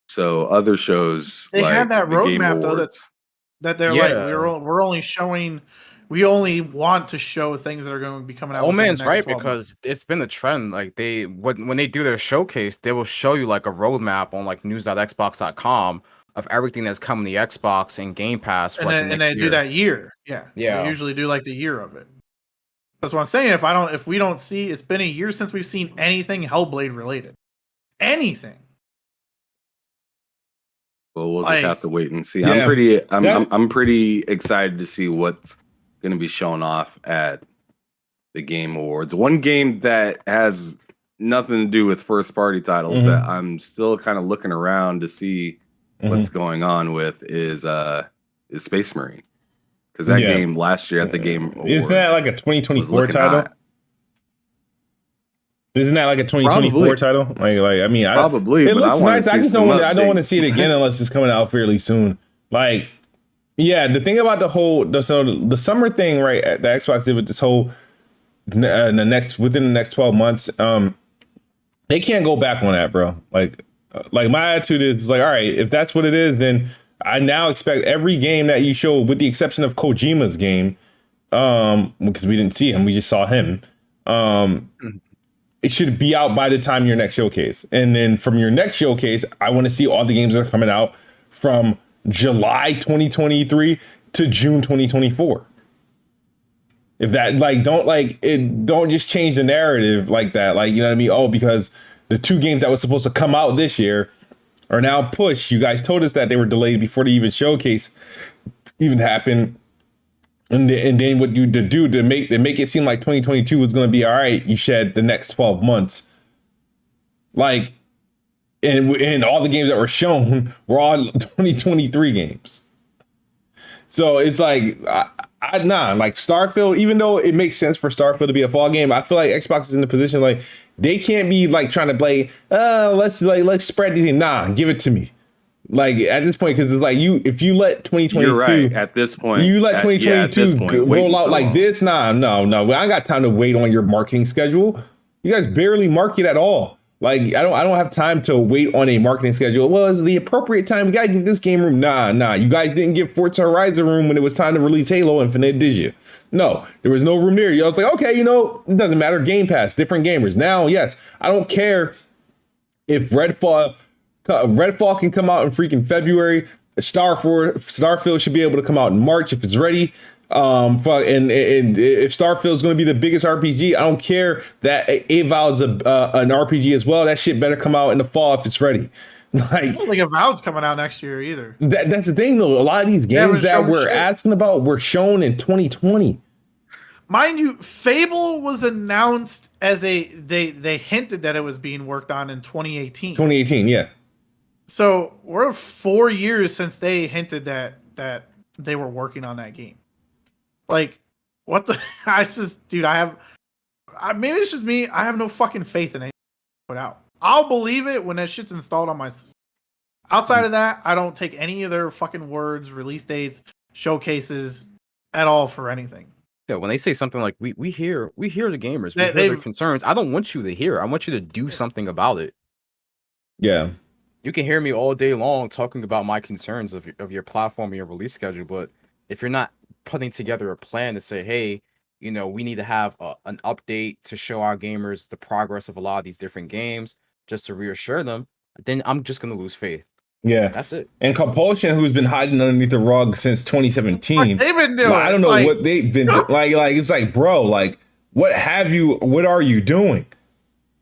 So other shows, they had that roadmap though that they're we're only showing. We only want to show things that are going to be coming out. Ole Man's right, because it's been a trend. When they do their showcase, they will show you a roadmap on news.xbox.com of everything that's coming to Xbox and Game Pass for the next year. And they do that year. Yeah. They usually do the year of it. That's what I'm saying. If we don't see, it's been a year since we've seen anything Hellblade related. Anything. Well, we'll just have to wait and see. Yeah. I'm pretty excited to see what's going to be shown off at the Game Awards. One game that has nothing to do with first party titles that I'm still kind of looking around to see what's going on with is Space Marine, because that game last year at the Game Awards, isn't that like a 2024 title? Isn't that like a 2024 title? Probably. It looks nice. I just don't want to see it again unless it's coming out fairly soon. The thing about the summer thing, right? The Xbox did with this whole within the next 12 months, they can't go back on that, bro. My attitude is all right, if that's what it is, then I now expect every game that you show, with the exception of Kojima's game, because we didn't see him, we just saw him. It should be out by the time your next showcase. And then from your next showcase, I want to see all the games that are coming out from July 2023 to June 2024. If that don't just change the narrative like that. You know what I mean? Oh, because the two games that were supposed to come out this year are now pushed. You guys told us that they were delayed before the even showcase even happened. And then what you do to make it seem like 2022 was going to be all right, you shed the next 12 months. And all the games that were shown were all 2023 games. So it's Starfield, even though it makes sense for Starfield to be a fall game, I feel like Xbox is in the position they can't be trying to play, let's spread these. Nah, give it to me. At this point, because it's if you let 2022, you're right. At this point, you let 2022 roll out like this. No. I ain't got time to wait on your marketing schedule. You guys barely market at all. I don't have time to wait on a marketing schedule. Well, it's the appropriate time. We gotta give this game room. Nah. You guys didn't give Forza Horizon room when it was time to release Halo Infinite, did you? No, there was no room there. I was okay, it doesn't matter. Game Pass, different gamers. Now, yes, I don't care if Redfall can come out in freaking February. Starfield should be able to come out in March if it's ready. And if Starfield is going to be the biggest RPG, I don't care that Avowed's an RPG as well. That shit better come out in the fall if it's ready. Like, I don't think Avowed's coming out next year either. That's the thing, though. A lot of these games that we're asking about were shown in 2020. Mind you, Fable was announced as they hinted that it was being worked on in 2018. 2018, yeah. So we're 4 years since they hinted that they were working on that game. Like, what the? Maybe it's just me. I have no fucking faith in anything put out. I'll believe it when that shit's installed on my system. Outside of that, I don't take any of their fucking words, release dates, showcases at all for anything. Yeah, when they say something like we hear the gamers, we hear their concerns. I don't want you to hear. I want you to do something about it. Yeah. You can hear me all day long talking about my concerns of your platform and your release schedule, but if you're not putting together a plan to say, hey, you know, we need to have an update to show our gamers the progress of a lot of these different games, just to reassure them, then I'm just gonna lose faith. Yeah, that's it. And Compulsion, who's been hiding underneath the rug since 2017, what they've been doing. I don't know what they've been like. It's like, bro, like, what are you doing?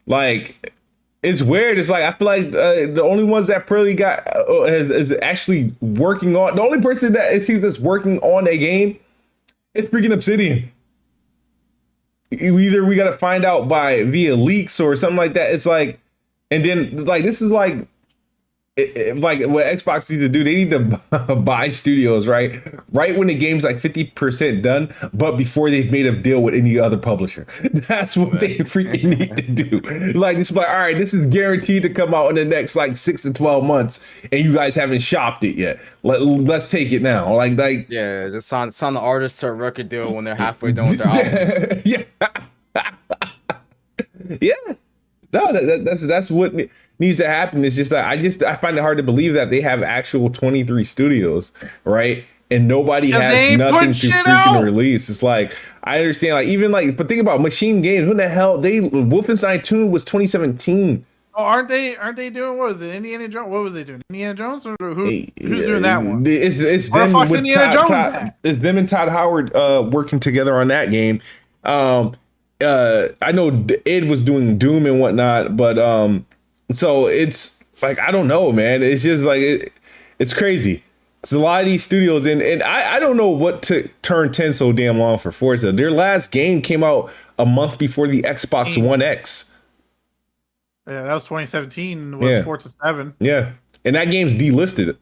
Like, it's weird. It's like I feel like the only ones that probably got is actually working on. The only person that it seems that's working on a game is freaking Obsidian. Either we got to find out via leaks or something like that. It's like, and then like this is like like what Xbox needs to do. They need to buy studios right when the game's like 50% done, but before they've made a deal with any other publisher. That's what they freaking need to do. Like it's like, all right, this is guaranteed to come out in the next like 6 to 12 months, and you guys haven't shopped it yet. Let's take it now. Like yeah, just sign the artist to a record deal when they're halfway done with their album. Yeah. Yeah. No, that's what needs to happen. It's just that I find it hard to believe that they have actual 23 studios, right? And nobody has nothing to freaking release. It's like, I understand, like, even like, but think about Machine Games. When the hell Wolfenstein 2 was 2017. Oh, aren't they doing, what was it, Indiana Jones? What was they doing? Indiana Jones? Or who's doing that one? It's them with it's them and Todd Howard working together on that game. I know Ed was doing Doom and whatnot, but so it's like, I don't know, man. It's just like it's crazy. It's a lot of these studios, and I don't know what to turn 10 so damn long for Forza. Their last game came out a month before the Xbox One X. Yeah, that was 2017. Was Forza 7? Yeah, and that game's delisted,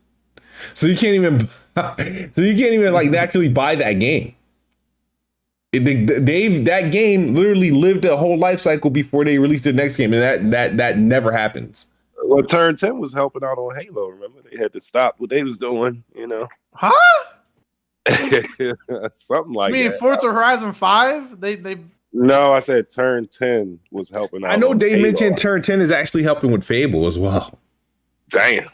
so you can't even like actually buy that game. That game literally lived a whole life cycle before they released the next game, and that never happens. Well, Turn 10 was helping out on Halo. Remember, they had to stop what they was doing. You know, huh? Something like that. You mean Forza Horizon 5? They No, I said Turn 10 was helping out. I know they Halo. mentioned Turn 10 is actually helping with Fable as well. Damn.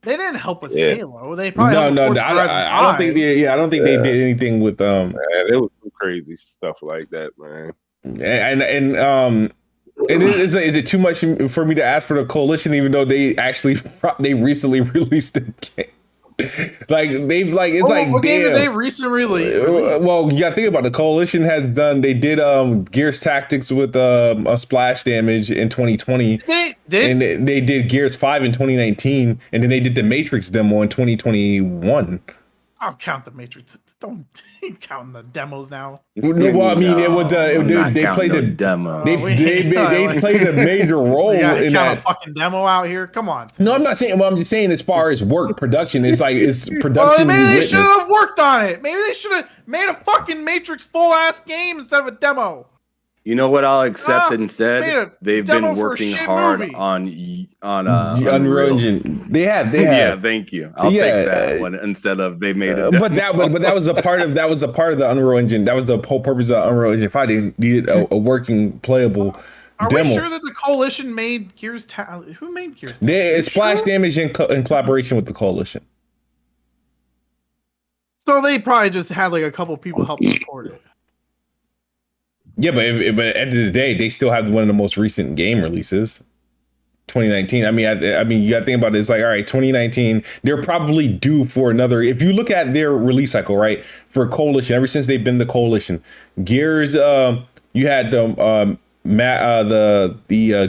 They didn't help with Halo. They probably I don't think they did anything with Man, it was some crazy stuff like that, man. And is it too much for me to ask for the Coalition, even though they recently released the game? Like they've like it's like what game damn. did they recently release? Well, you got to think about it. The Coalition has done. They did Gears Tactics with a splash damage in 2020. And they did Gears 5 in 2019, and then they did the Matrix demo in 2021. I'll count the Matrix. Don't count the demos now. Well, I mean, it was they played the demo. They played a major role in that. A fucking demo out here. Come on. No, I'm not saying. Well, I'm just saying as far as work production, it's like it's production. Well, maybe they should have worked on it. Maybe they should have made a fucking Matrix full ass game instead of a demo. You know what I'll accept instead? They've been working hard on Unreal Engine. They have. Yeah, thank you. I'll take that one instead of they made it. But that was a part of the Unreal Engine. That was the whole purpose of Unreal Engine 5. They needed a working, playable demo. We sure that the Coalition made Gears? Who made Gears? It's Splash Damage in collaboration with the Coalition. So they probably just had like a couple people help support it. Yeah, but at the end of the day, they still have one of the most recent game releases. 2019. I mean, you got to think about it. It's like, all right, 2019, they're probably due for another. If you look at their release cycle, right, for Coalition, ever since they've been the Coalition, Gears, you had the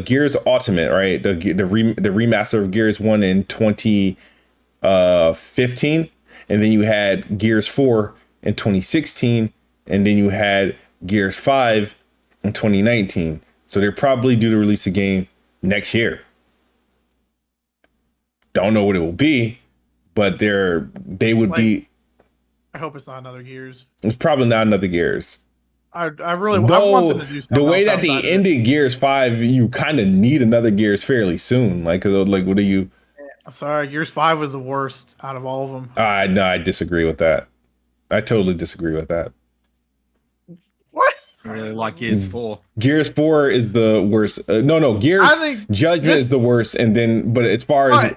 Gears Ultimate, right, the remaster of Gears 1 in 2015, and then you had Gears 4 in 2016, and then you had Gears 5 in 2019. So they're probably due to release a game next year. Don't know what it will be, but they would be. I hope it's not another Gears. It's probably not another Gears. I really I want them to do the way that they ended Gears 5, you kind of need another Gears fairly soon. Like what do you? I'm sorry, Gears 5 was the worst out of all of them. No, I disagree with that. I totally disagree with that. What? I really like Gears 4. Gears 4 is the worst. No, Gears Judgment is the worst, and then but as far as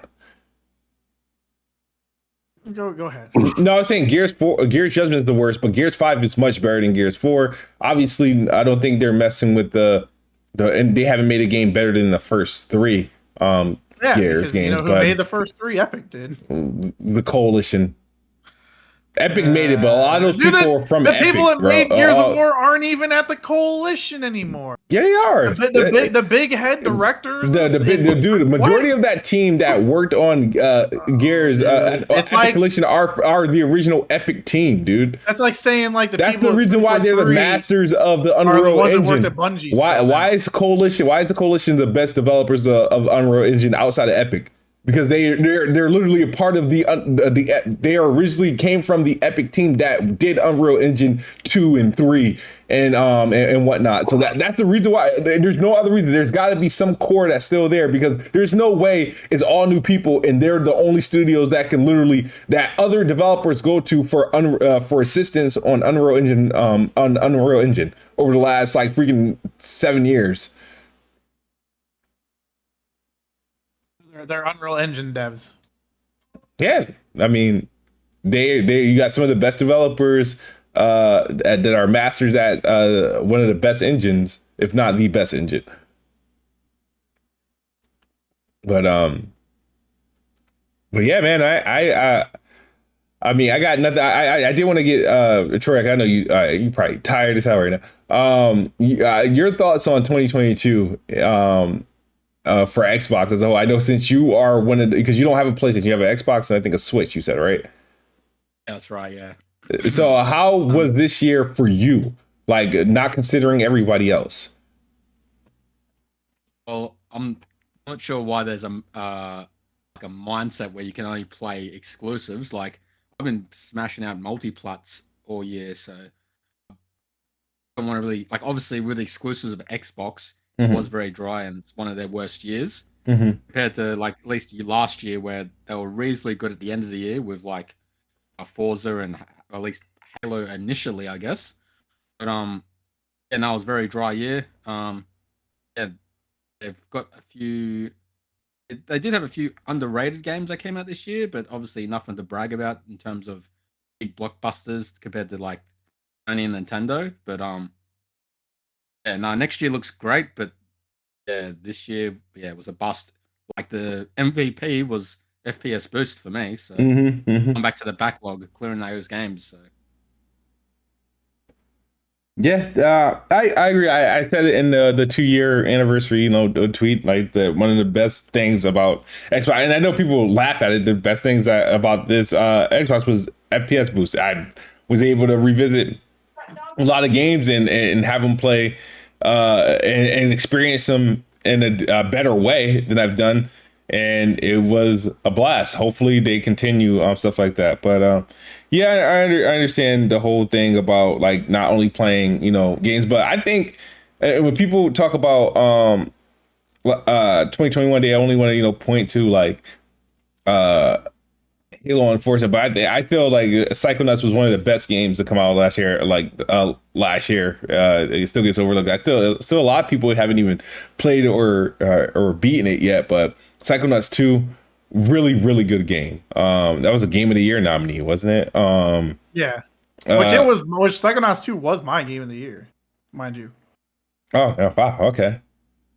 Go ahead. No, I was saying Gears Judgment is the worst, but Gears 5 is much better than Gears 4. Obviously, I don't think they're messing with and they haven't made a game better than the first 3 Gears games. Who made the first 3? Epic did. The Coalition. Epic made it, but a lot of those people are from Epic. The people that made Gears of War aren't even at the Coalition anymore. Yeah, they are. The big head directors. The majority of that team that worked on Gears at the Coalition are the original Epic team, dude. That's like saying that's the reason why they're the masters of the Unreal Engine. Why is the Coalition the best developers of Unreal Engine outside of Epic? Because they're literally a part of they originally came from the Epic team that did Unreal Engine 2 and 3 and whatnot. So that's the reason why. There's no other reason. There's got to be some core that's still there, because there's no way it's all new people and they're the only studios that can that other developers go to for assistance on Unreal Engine over the last like freaking 7 years. They're Unreal Engine devs. Yeah, I mean, you got some of the best developers that are masters at one of the best engines, if not the best engine. But yeah, man, I mean, I got nothing. I did want to get Troy. I know you probably tired as hell right now. Your thoughts on 2022? For Xbox as a whole. I know since you are because you don't have a PlayStation, you have an Xbox and I think a Switch, you said, right? That's right, yeah. So how was this year for you? Like, not considering everybody else? Well, I'm not sure why there's a mindset where you can only play exclusives. Like, I've been smashing out multiplats all year, so I don't want to really, like, obviously with the exclusives of Xbox, it was very dry and it's one of their worst years compared to like at least last year, where they were reasonably good at the end of the year with like a Forza and or at least Halo initially, I guess. But and that was a very dry year. Yeah, they've got a few. They did have a few underrated games that came out this year, but obviously nothing to brag about in terms of big blockbusters compared to like Sony and Nintendo. But yeah, no, next year looks great, but yeah, this year, it was a bust. Like the MVP was FPS boost for me, so I'm back to the backlog, clearing those games. So. Yeah, I agree. I said it in the 2-year anniversary, tweet, like one of the best things about Xbox, and I know people laugh at it. The best things about this Xbox was FPS boost. I was able to revisit a lot of games and have them play and experience them in a better way than I've done, and it was a blast. Hopefully they continue stuff like that. But yeah, I understand the whole thing about like not only playing games, but I think when people talk about 2021, they only want to point to like Halo and Forza, but I feel like Psychonauts was one of the best games to come out last year. It still gets overlooked. Still a lot of people haven't even played or beaten it yet. But Psychonauts 2, really, really good game. That was a Game of the Year nominee, wasn't it? Yeah. Which Psychonauts 2 was my Game of the Year, mind you. Oh, wow, okay.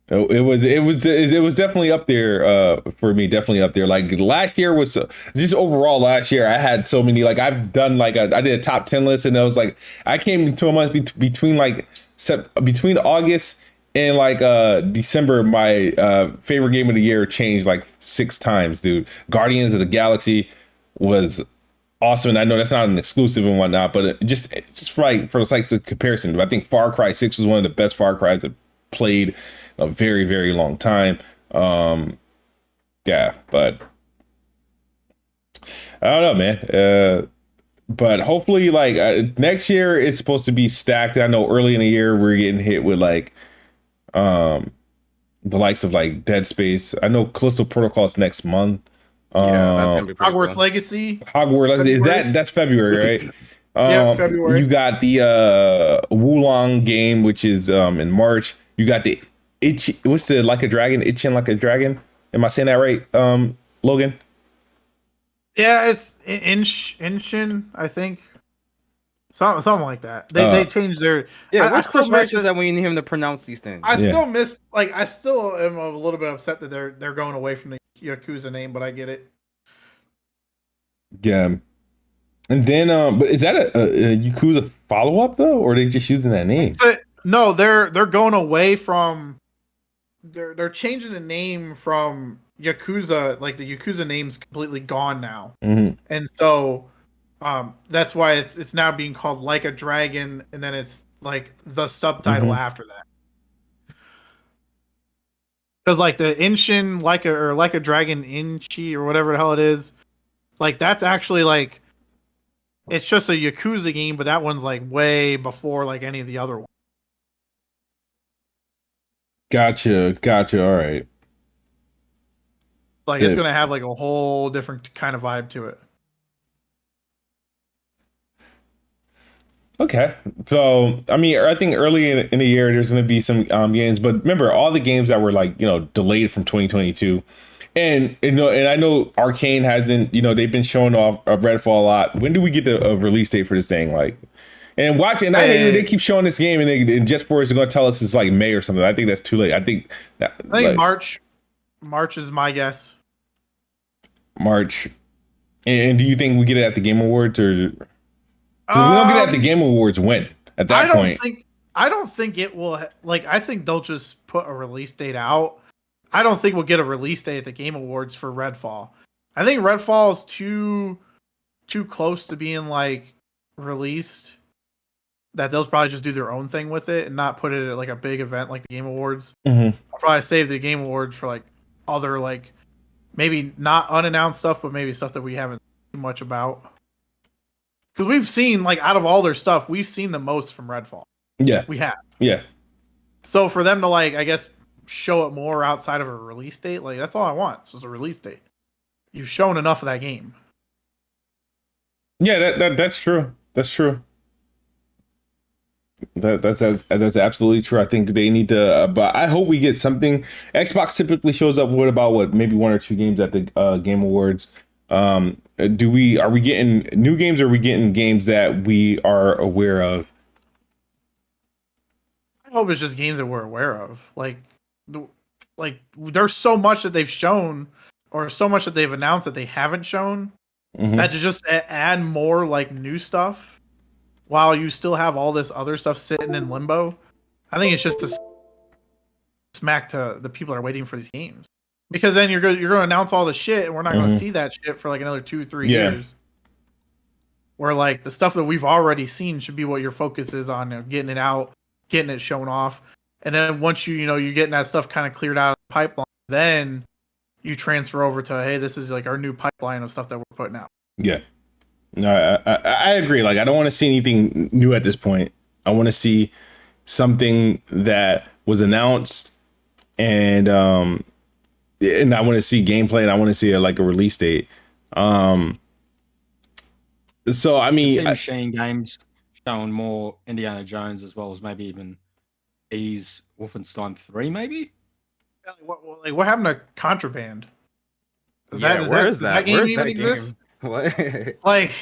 It was definitely up there for me. Definitely up there. Like last year was just overall. Last year I had so many. Like I've done like I did a top 10 list, and it was like I came to a month between like between August and like December. My favorite game of the year changed like 6 times, dude. Guardians of the Galaxy was awesome, and I know that's not an exclusive and whatnot, but just for the sake of comparison, I think Far Cry 6 was one of the best Far Cries I've played a very, very long time. Yeah, but I don't know, man. But hopefully, like next year is supposed to be stacked. I know early in the year we're getting hit with like the likes of like Dead Space. I know Callisto Protocol is next month. Yeah, that's gonna be pretty Hogwarts cool. Legacy. Hogwarts is that's February, right? Yeah, February. You got the Wulong game, which is in March. You got the what's the Like a Dragon, Itching Like a Dragon? Am I saying that right, Logan? Yeah, it's Inshin, I think. Something like that. They changed their. Yeah, I where's still Chris miss Righteous it. at when you need him to pronounce these things? I still miss, like, I still am a little bit upset that they're going away from the Yakuza name, but I get it. Yeah. And then, but is that a Yakuza follow up though, or are they just using that name? No, they're going away from. They're changing the name from Yakuza. Like the Yakuza name's completely gone now, and so that's why it's now being called Like a Dragon, and then it's like the subtitle after that. Because like the Inshin Like a Dragon Inchi or whatever the hell it is, like that's actually like it's just a Yakuza game, but that one's like way before like any of the other ones. Gotcha. All right. Like it's gonna have like a whole different kind of vibe to it. Okay, so I mean, I think early in the year there's going to be some games, but remember all the games that were like delayed from 2022, and and I know Arcane hasn't they've been showing off Redfall a lot. When do we get the release date for this thing? Like, and watching, I hate they keep showing this game and Just Force are going to tell us it's like May or something. I think that's too late. I think March is my guess. March, and do you think we get it at the Game Awards or? Because we don't get it at the Game Awards when at that point. I don't think it will. Like, I think they'll just put a release date out. I don't think we'll get a release date at the Game Awards for Redfall. I think Redfall is too close to being like released. That they'll probably just do their own thing with it and not put it at like a big event like the Game Awards. I'll probably save the Game Awards for like other like maybe not unannounced stuff, but maybe stuff that we haven't too much about. Because we've seen, like, out of all their stuff, we've seen the most from Redfall. Yeah. We have. Yeah. So for them to, like, I guess, show it more outside of a release date, like, that's all I want. So it's a release date. You've shown enough of that game. Yeah, that's true. That's true. That's absolutely true. I think they need to, but I hope we get something. Xbox typically shows up with about maybe 1 or 2 games at the Game Awards. Are we getting new games or are we getting games that we are aware of? I hope it's just games that we're aware of. Like there's so much that they've shown or so much that they've announced that they haven't shown that to just add more like new stuff while you still have all this other stuff sitting in limbo. I think it's just a smack to the people that are waiting for these games. Because then you're going to announce all the shit, and we're not going to see that shit for like another 2-3 years. Where like the stuff that we've already seen should be what your focus is on, getting it out, getting it shown off, and then once you're getting that stuff kind of cleared out of the pipeline, then you transfer over to hey, this is like our new pipeline of stuff that we're putting out. Yeah, no, I agree. Like I don't want to see anything new at this point. I want to see something that was announced and I want to see gameplay and I want to see a release date. So I mean, Machine Games showing more Indiana Jones as well as maybe even Wolfenstein 3, maybe. What happened to Contraband? Does that game even exist? What? Like,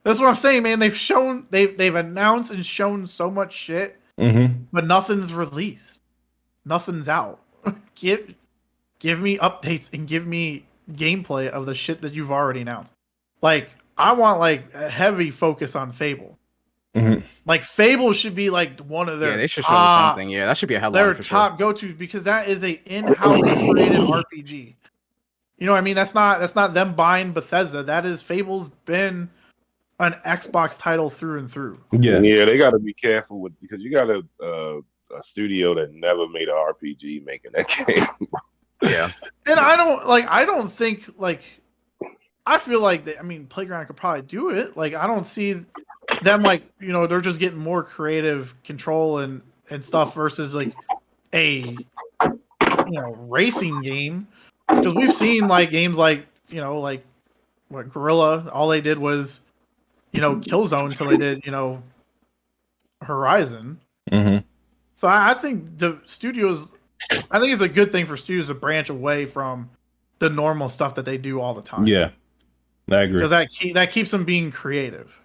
that's what I'm saying, man. They've announced and shown so much shit, but nothing's released. nothing's out. give me updates and give me gameplay of the shit that you've already announced. Like, I want like a heavy focus on Fable. Mm-hmm. Like, Fable should be like one of their they should show us something. Yeah, that should be a headline. Their for top sure. go-to, because that is a in-house created RPG. You know what I mean? That's not them buying Bethesda. That is, Fable's been an Xbox title through and through. Yeah, they got to be careful with, because you got a studio that never made an RPG making that game. Yeah, and I don't think like, I feel like Playground could probably do it. Like, I don't see them like, they're just getting more creative control and stuff versus like a racing game. Because we've seen like games like like what Gorilla, all they did was Killzone until they did Horizon. Mm-hmm. So I think the studios, I think it's a good thing for studios to branch away from the normal stuff that they do all the time. Yeah, I agree. Because that keeps them being creative.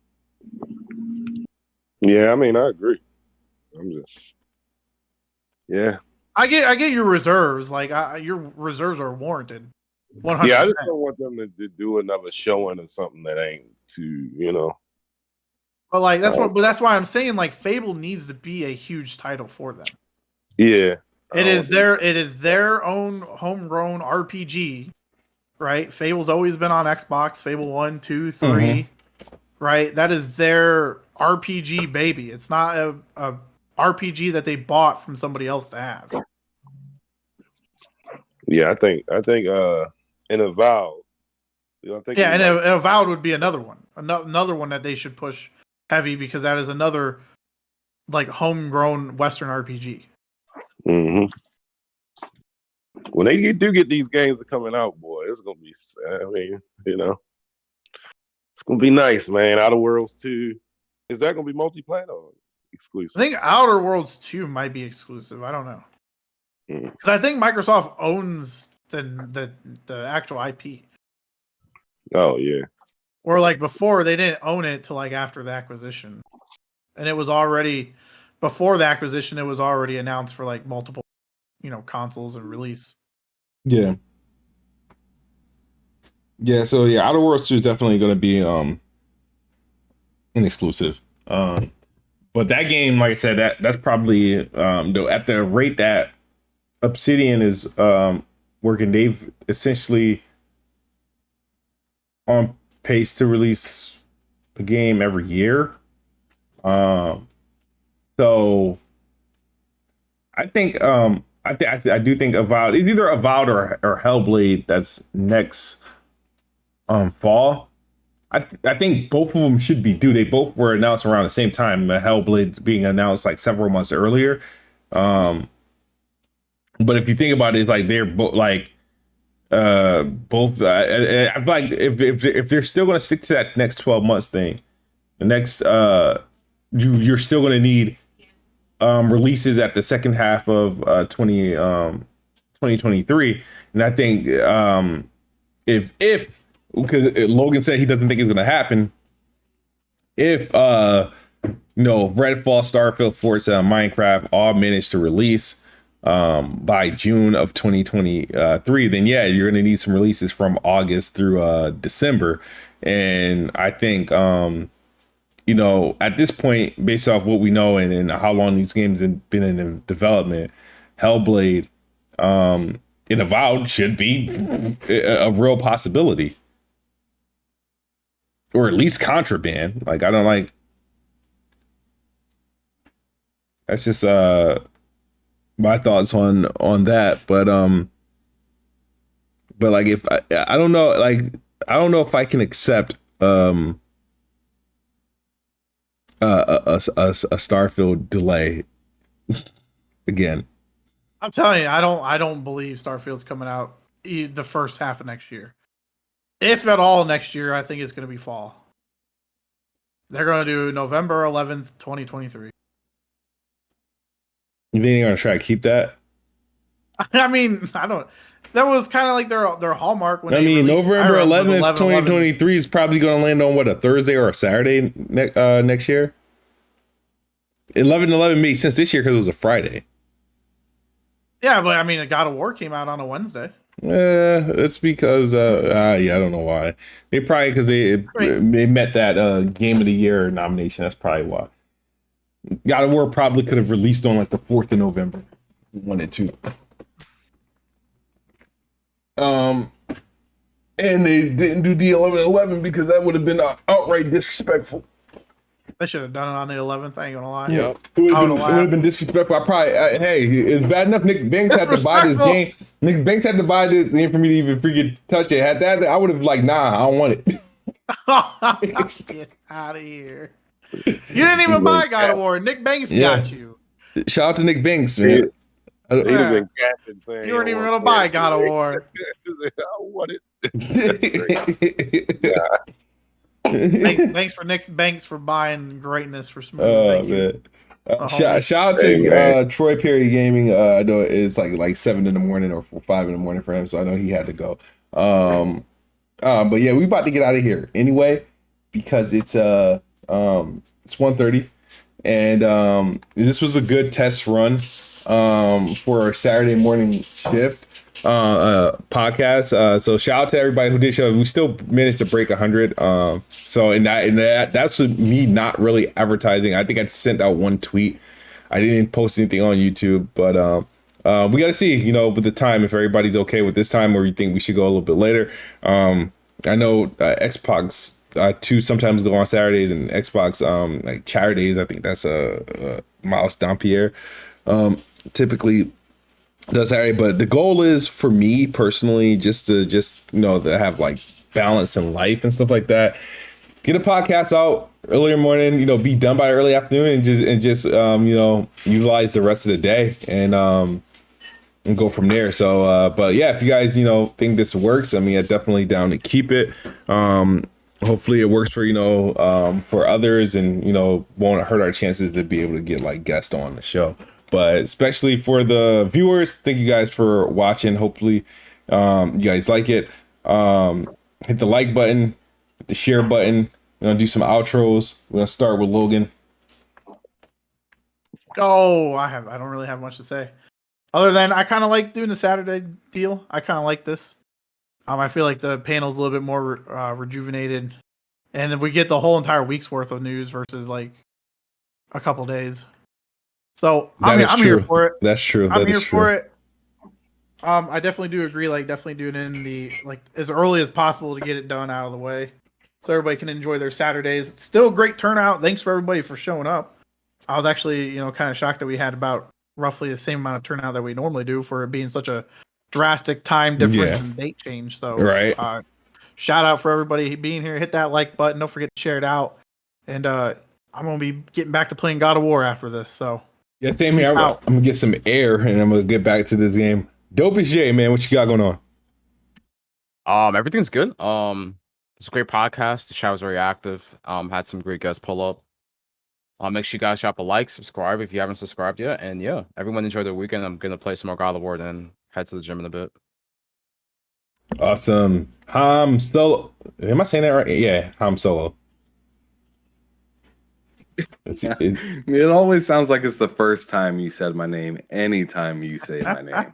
Yeah, I agree. I'm just, yeah. I get your reserves. Like, your reserves are warranted. 100%. Yeah, I just don't want them to do another showing or something that ain't too, But like that's why I'm saying like Fable needs to be a huge title for them. Yeah. It is their own homegrown RPG, right? Fable's always been on Xbox, Fable 1, 2, 3, Mm-hmm. right? That is their RPG baby. It's not a RPG that they bought from somebody else to have. Yeah, I think in Avowed. And Avowed would be another one. Another one that they should push heavy, because that is another like homegrown Western RPG. Mm-hmm. When they do get these games coming out, boy, it's gonna be. It's gonna be nice, man. Outer Worlds 2. Is that gonna be multiplayer or exclusive? I think Outer Worlds 2 might be exclusive. I don't know, because I think Microsoft owns the actual IP. Oh yeah. Or like before, they didn't own it till like after the acquisition, and it was already before the acquisition. It was already announced for like multiple, consoles and release. Yeah. Yeah. So yeah, Outer Worlds 2 is definitely going to be an exclusive. But that game, like I said, that's probably though at the rate that Obsidian is working, they've essentially on pace to release a game every year. So I think I do think Avowed, it's either Avowed or Hellblade that's next fall. I think both of them should be due. They both were announced around the same time. Hellblade being announced like several months earlier. But if you think about it, it's like they're both like both. I feel like if they're still going to stick to that next 12 months thing, the next you're still going to need releases at the second half of 2023, and I think if because Logan said he doesn't think it's going to happen, if Redfall, Starfield, Forza, Minecraft all manage to release by June of 2023, then yeah, you're going to need some releases from August through December. And I think at this point, based off what we know and how long these games have been in development, Hellblade and Avowed should be a real possibility, or at least Contraband. Like, I don't like. That's just my thoughts on that. But like, if I don't know, like, I don't know if I can accept a Starfield delay again. I'm telling you, I don't believe Starfield's coming out the first half of next year. If at all next year, I think it's going to be fall. They're going to do November 11th, 2023. You think they're going to try to keep that? I mean, I don't. That was kind of like their hallmark. When November 11th, 2023 is probably going to land on what, a Thursday or a Saturday next year. 11/11 made sense this year because it was a Friday. Yeah, but I mean, God of War came out on a Wednesday. It's because I don't know why. They probably because they met that Game of the Year nomination. That's probably why. God of War probably could have released on like the 4th of November. Wanted to. And they didn't do the 11/11 because that would have been outright disrespectful. They should have done it on the 11th. I ain't gonna lie. Yeah, it would have been disrespectful. I probably hey, it's bad enough. NickBanks had to buy this game. NickBanks had to buy this game for me to even freaking touch it. Had that, I would have like, nah, I don't want it. Get out of here! You didn't even buy God of War. NickBanks got you. Shout out to NickBanks, man. He'd have been capping saying you weren't even gonna buy God of War. I want it. Thanks for NickBanks for buying greatness for Smooth. Thank you. Shout out to Troy Perry Gaming. I know it's like 7 in the morning or 5 in the morning for him, so I know he had to go. But yeah, we about to get out of here anyway because it's 1:30, and this was a good test run for our Saturday morning shift podcast. So shout out to everybody who did show. We still managed to break 100. So and that's me not really advertising. I think I sent out one tweet. I didn't post anything on YouTube, but we got to see, with the time, if everybody's okay with this time, or you think we should go a little bit later. I know Xbox 2 sometimes go on Saturdays, and Xbox like Saturdays. I think that's Miles Dampierre typically does Saturday. But the goal is for me personally just to have like balance in life and stuff like that. Get a podcast out earlier morning, be done by early afternoon, and just utilize the rest of the day and go from there. So but yeah, if you guys think this works, I mean, I'm definitely down to keep it. Hopefully it works for for others, and won't hurt our chances to be able to get like guests on the show. But especially for the viewers, thank you guys for watching. Hopefully you guys like it. Hit the like button, hit the share button. We're gonna do some outros. We're gonna start with Logan. Oh, I don't really have much to say, other than I kind of like doing the Saturday deal. I kind of like this. I feel like the panel's a little bit more rejuvenated, and then we get the whole entire week's worth of news versus like a couple days. So I'm here for it. That's true. I'm here for it. I definitely do agree. Like, definitely do it in the as early as possible to get it done out of the way, so everybody can enjoy their Saturdays. It's still a great turnout. Thanks for everybody for showing up. I was actually kind of shocked that we had about roughly the same amount of turnout that we normally do for it being such a drastic time difference and date change. So shout out for everybody being here. Hit that like button. Don't forget to share it out. And I'm gonna be getting back to playing God of War after this. So yeah, same here. I'm gonna get some air and I'm gonna get back to this game. Dope as J, man. What you got going on? Everything's good. It's a great podcast. The show was very active. Had some great guests pull up. Make sure you guys drop a like, subscribe if you haven't subscribed yet. And yeah, everyone enjoy their weekend. I'm gonna play some more God of War, then head to the gym in a bit. Awesome. Ham Solo. Am I saying that right? Yeah, Ham Solo. It always sounds like it's the first time you said my name. Anytime you say my name,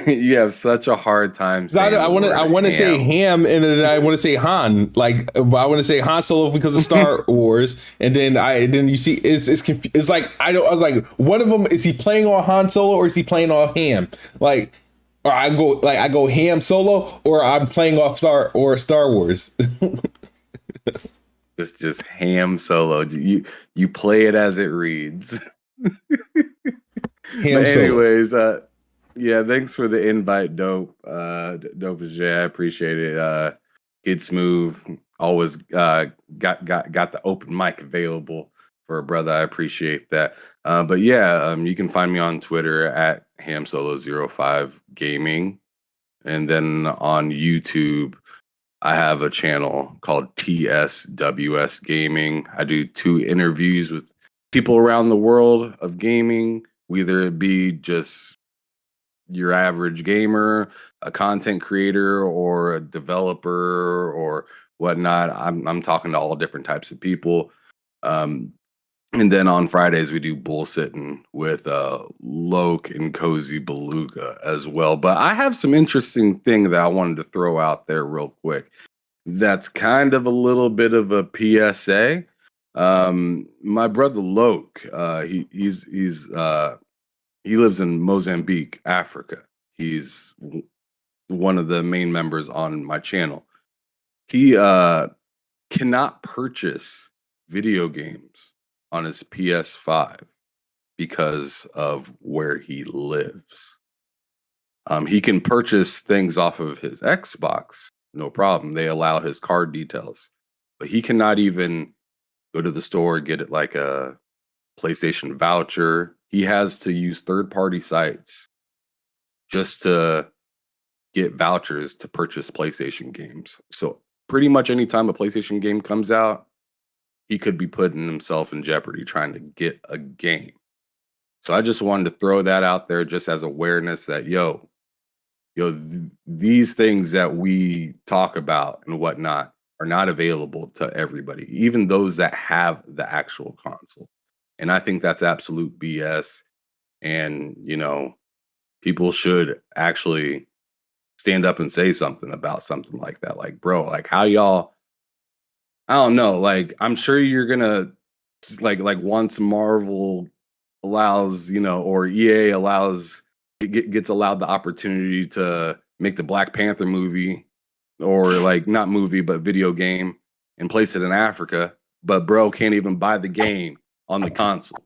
you have such a hard time saying I want to say Ham, and then I want to say Han. Like, I want to say Han Solo because of Star Wars, and then you see it's like I was like, one of them, is he playing on Han Solo or is he playing on Ham? Like, or I go Ham Solo, or I'm playing off Star Wars. It's just Ham Solo. You play it as it reads. Anyways, yeah, thanks for the invite, Dope. Dope as J. I appreciate it. Kid Smooth always got the open mic available for a brother. I appreciate that. But yeah, you can find me on Twitter at HamSolo05 Gaming, and then on YouTube I have a channel called TSWS Gaming. I do 2 interviews with people around the world of gaming, whether it be just your average gamer, a content creator, or a developer or whatnot. I'm talking to all different types of people. And then on Fridays we do bull sitting with Loke and Cozy Beluga as well. But I have some interesting thing that I wanted to throw out there real quick. That's kind of a little bit of a PSA. My brother Loke, he lives in Mozambique, Africa. He's one of the main members on my channel. He cannot purchase video games on his PS5 because of where he lives. He can purchase things off of his Xbox, no problem. They allow his card details, but he cannot even go to the store, get it like a PlayStation voucher. He has to use third-party sites just to get vouchers to purchase PlayStation games. So pretty much anytime a PlayStation game comes out, he could be putting himself in jeopardy trying to get a game. So I just wanted to throw that out there just as awareness that, these things that we talk about and whatnot are not available to everybody, even those that have the actual console. And I think that's absolute BS. And, people should actually stand up and say something about something like that. Like, bro, like how y'all, I don't know. Like, I'm sure you're gonna like once Marvel allows, or EA allows, gets allowed the opportunity to make the Black Panther movie, or like not movie but video game, and place it in Africa. But bro can't even buy the game on the console.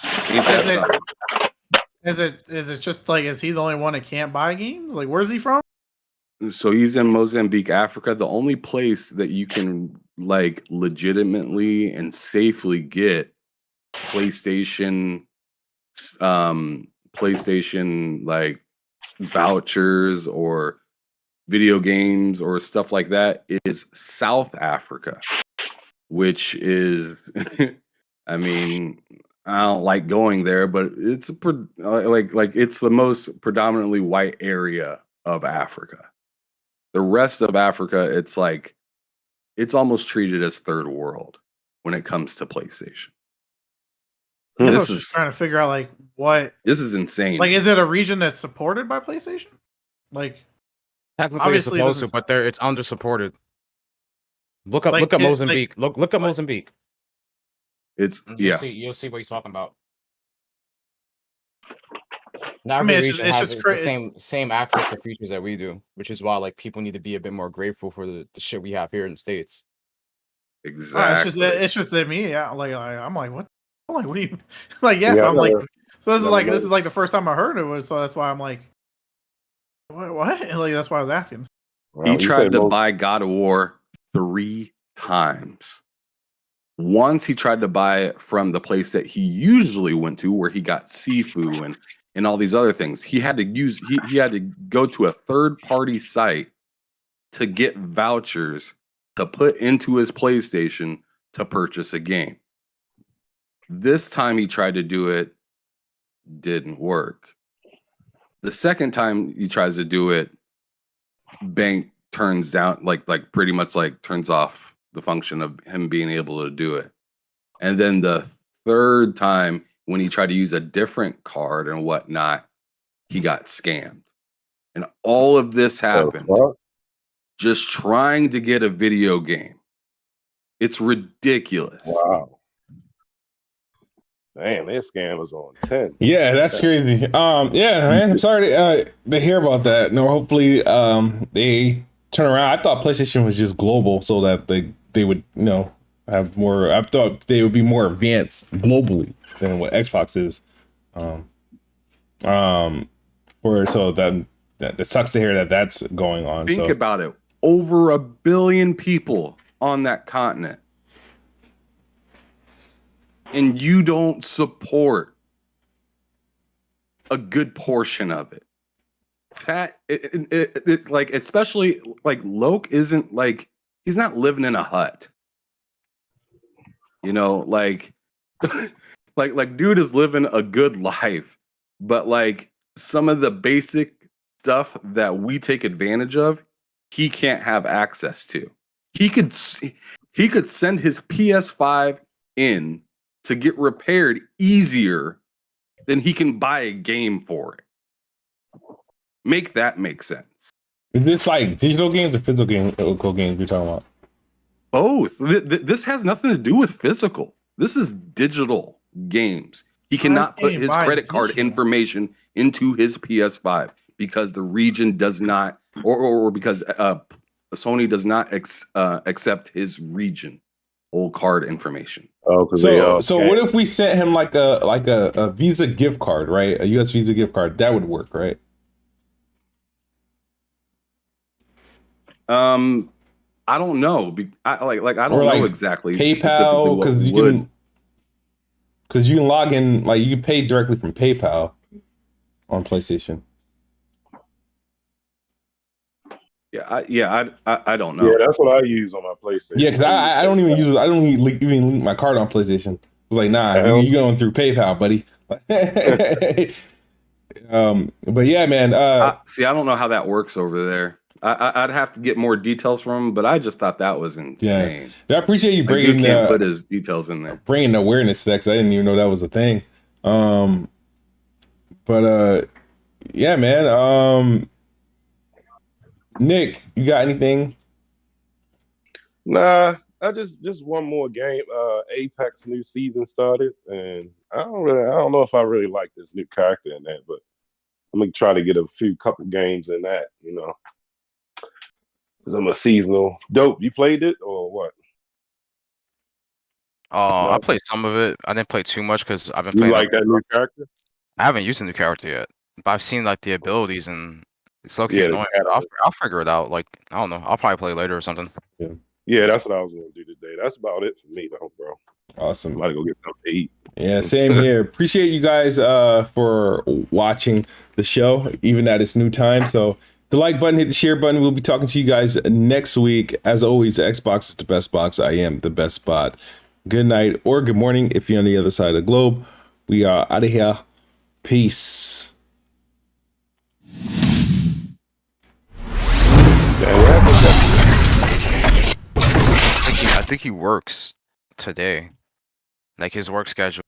Ain't that something? Is it just like, is he the only one that can't buy games? Like, where's he from? So he's in Mozambique, Africa. The only place that you can like legitimately and safely get PlayStation like vouchers or video games or stuff like that is South Africa, which is I mean, I don't like going there, but it's it's the most predominantly white area of Africa. The rest of Africa, it's like it's almost treated as third world when it comes to PlayStation. I was just trying to figure out like what this is insane. Like, is it a region that's supported by PlayStation? Like, technically it's supposed to, but it's under supported. Look up Mozambique. Look up Mozambique. It's you'll see what he's talking about. Not every region has the same access to features that we do, which is why like people need to be a bit more grateful for the shit we have here in the States. Exactly. It's just that me. Yeah, I'm like, what? I'm like, what do you like? Yes, yeah, I'm like. So this is like the first time I heard it was. So that's why I'm like, what? And like that's why I was asking. He tried to buy God of War 3 times. Once he tried to buy it from the place that he usually went to, where he got Sifu and all these other things. He had to he had to go to a third-party site to get vouchers to put into his PlayStation to purchase a game. This time he tried to do it, didn't work. The second time he tries to do it, bank turns down, like pretty much like turns off the function of him being able to do it. And then the third time, when he tried to use a different card and whatnot, he got scammed. And all of this happened just trying to get a video game. It's ridiculous. Wow. Damn, that scam was on 10. Yeah, that's crazy. Yeah, man, I'm sorry to hear about that. No, hopefully they turn around. I thought PlayStation was just global, so that they would have more. I thought they would be more advanced globally than what Xbox is. So that sucks to hear that that's going on. Think about it. Over 1 billion people on that continent. And you don't support a good portion of it. That it like, especially like Loke isn't like, he's not living in a hut. Like dude is living a good life, but like some of the basic stuff that we take advantage of, he can't have access to. He could send his PS5 in to get repaired easier than he can buy a game for it. Make that make sense. Is this like digital games or physical games you're talking about? Both. This has nothing to do with physical. This is digital games. He cannot put his credit card information into his PS5 because the region does not, or because Sony does not accept his region old card information. Oh, so what if we sent him like a Visa gift card, right? A US Visa gift card that would work, right? I don't know. I don't know exactly. PayPal, because you can log in, like you can pay directly from PayPal on PlayStation. I don't know. Yeah, that's what I use on my PlayStation. Yeah, because I don't even use it. I don't even link my card on PlayStation. It's like, nah, you going through PayPal, buddy. But yeah, man. I don't know how that works over there. I'd have to get more details from him, but I just thought that was insane. Yeah, I appreciate you bringing. You can't put his details in there. Bringing awareness to that, 'cause I didn't even know that was a thing. But yeah, man. Nick, you got anything? Nah, I just one more game. Apex new season started, and I don't know if I really like this new character in that, but I'm gonna try to get a couple games in that, because I'm a seasonal. Dope, you played it or what? I played some of it. I didn't play too much because I've been You playing. like that new character? I haven't used the new character yet, but I've seen like the abilities and it's so Yeah, annoying. I'll figure it out. Like I don't know. I'll probably play later or something. Yeah, that's what I was gonna do today. That's about it for me, though, bro. Awesome. I'm about to go get something to eat. Yeah, same here. Appreciate you guys for watching the show, even at its new time. So the like button, hit the share button. We'll be talking to you guys next week. As always, Xbox is the best box. I am the best spot. Good night or good morning if you're on the other side of the globe. We are out of here. Peace. I think he works today. Like his work schedule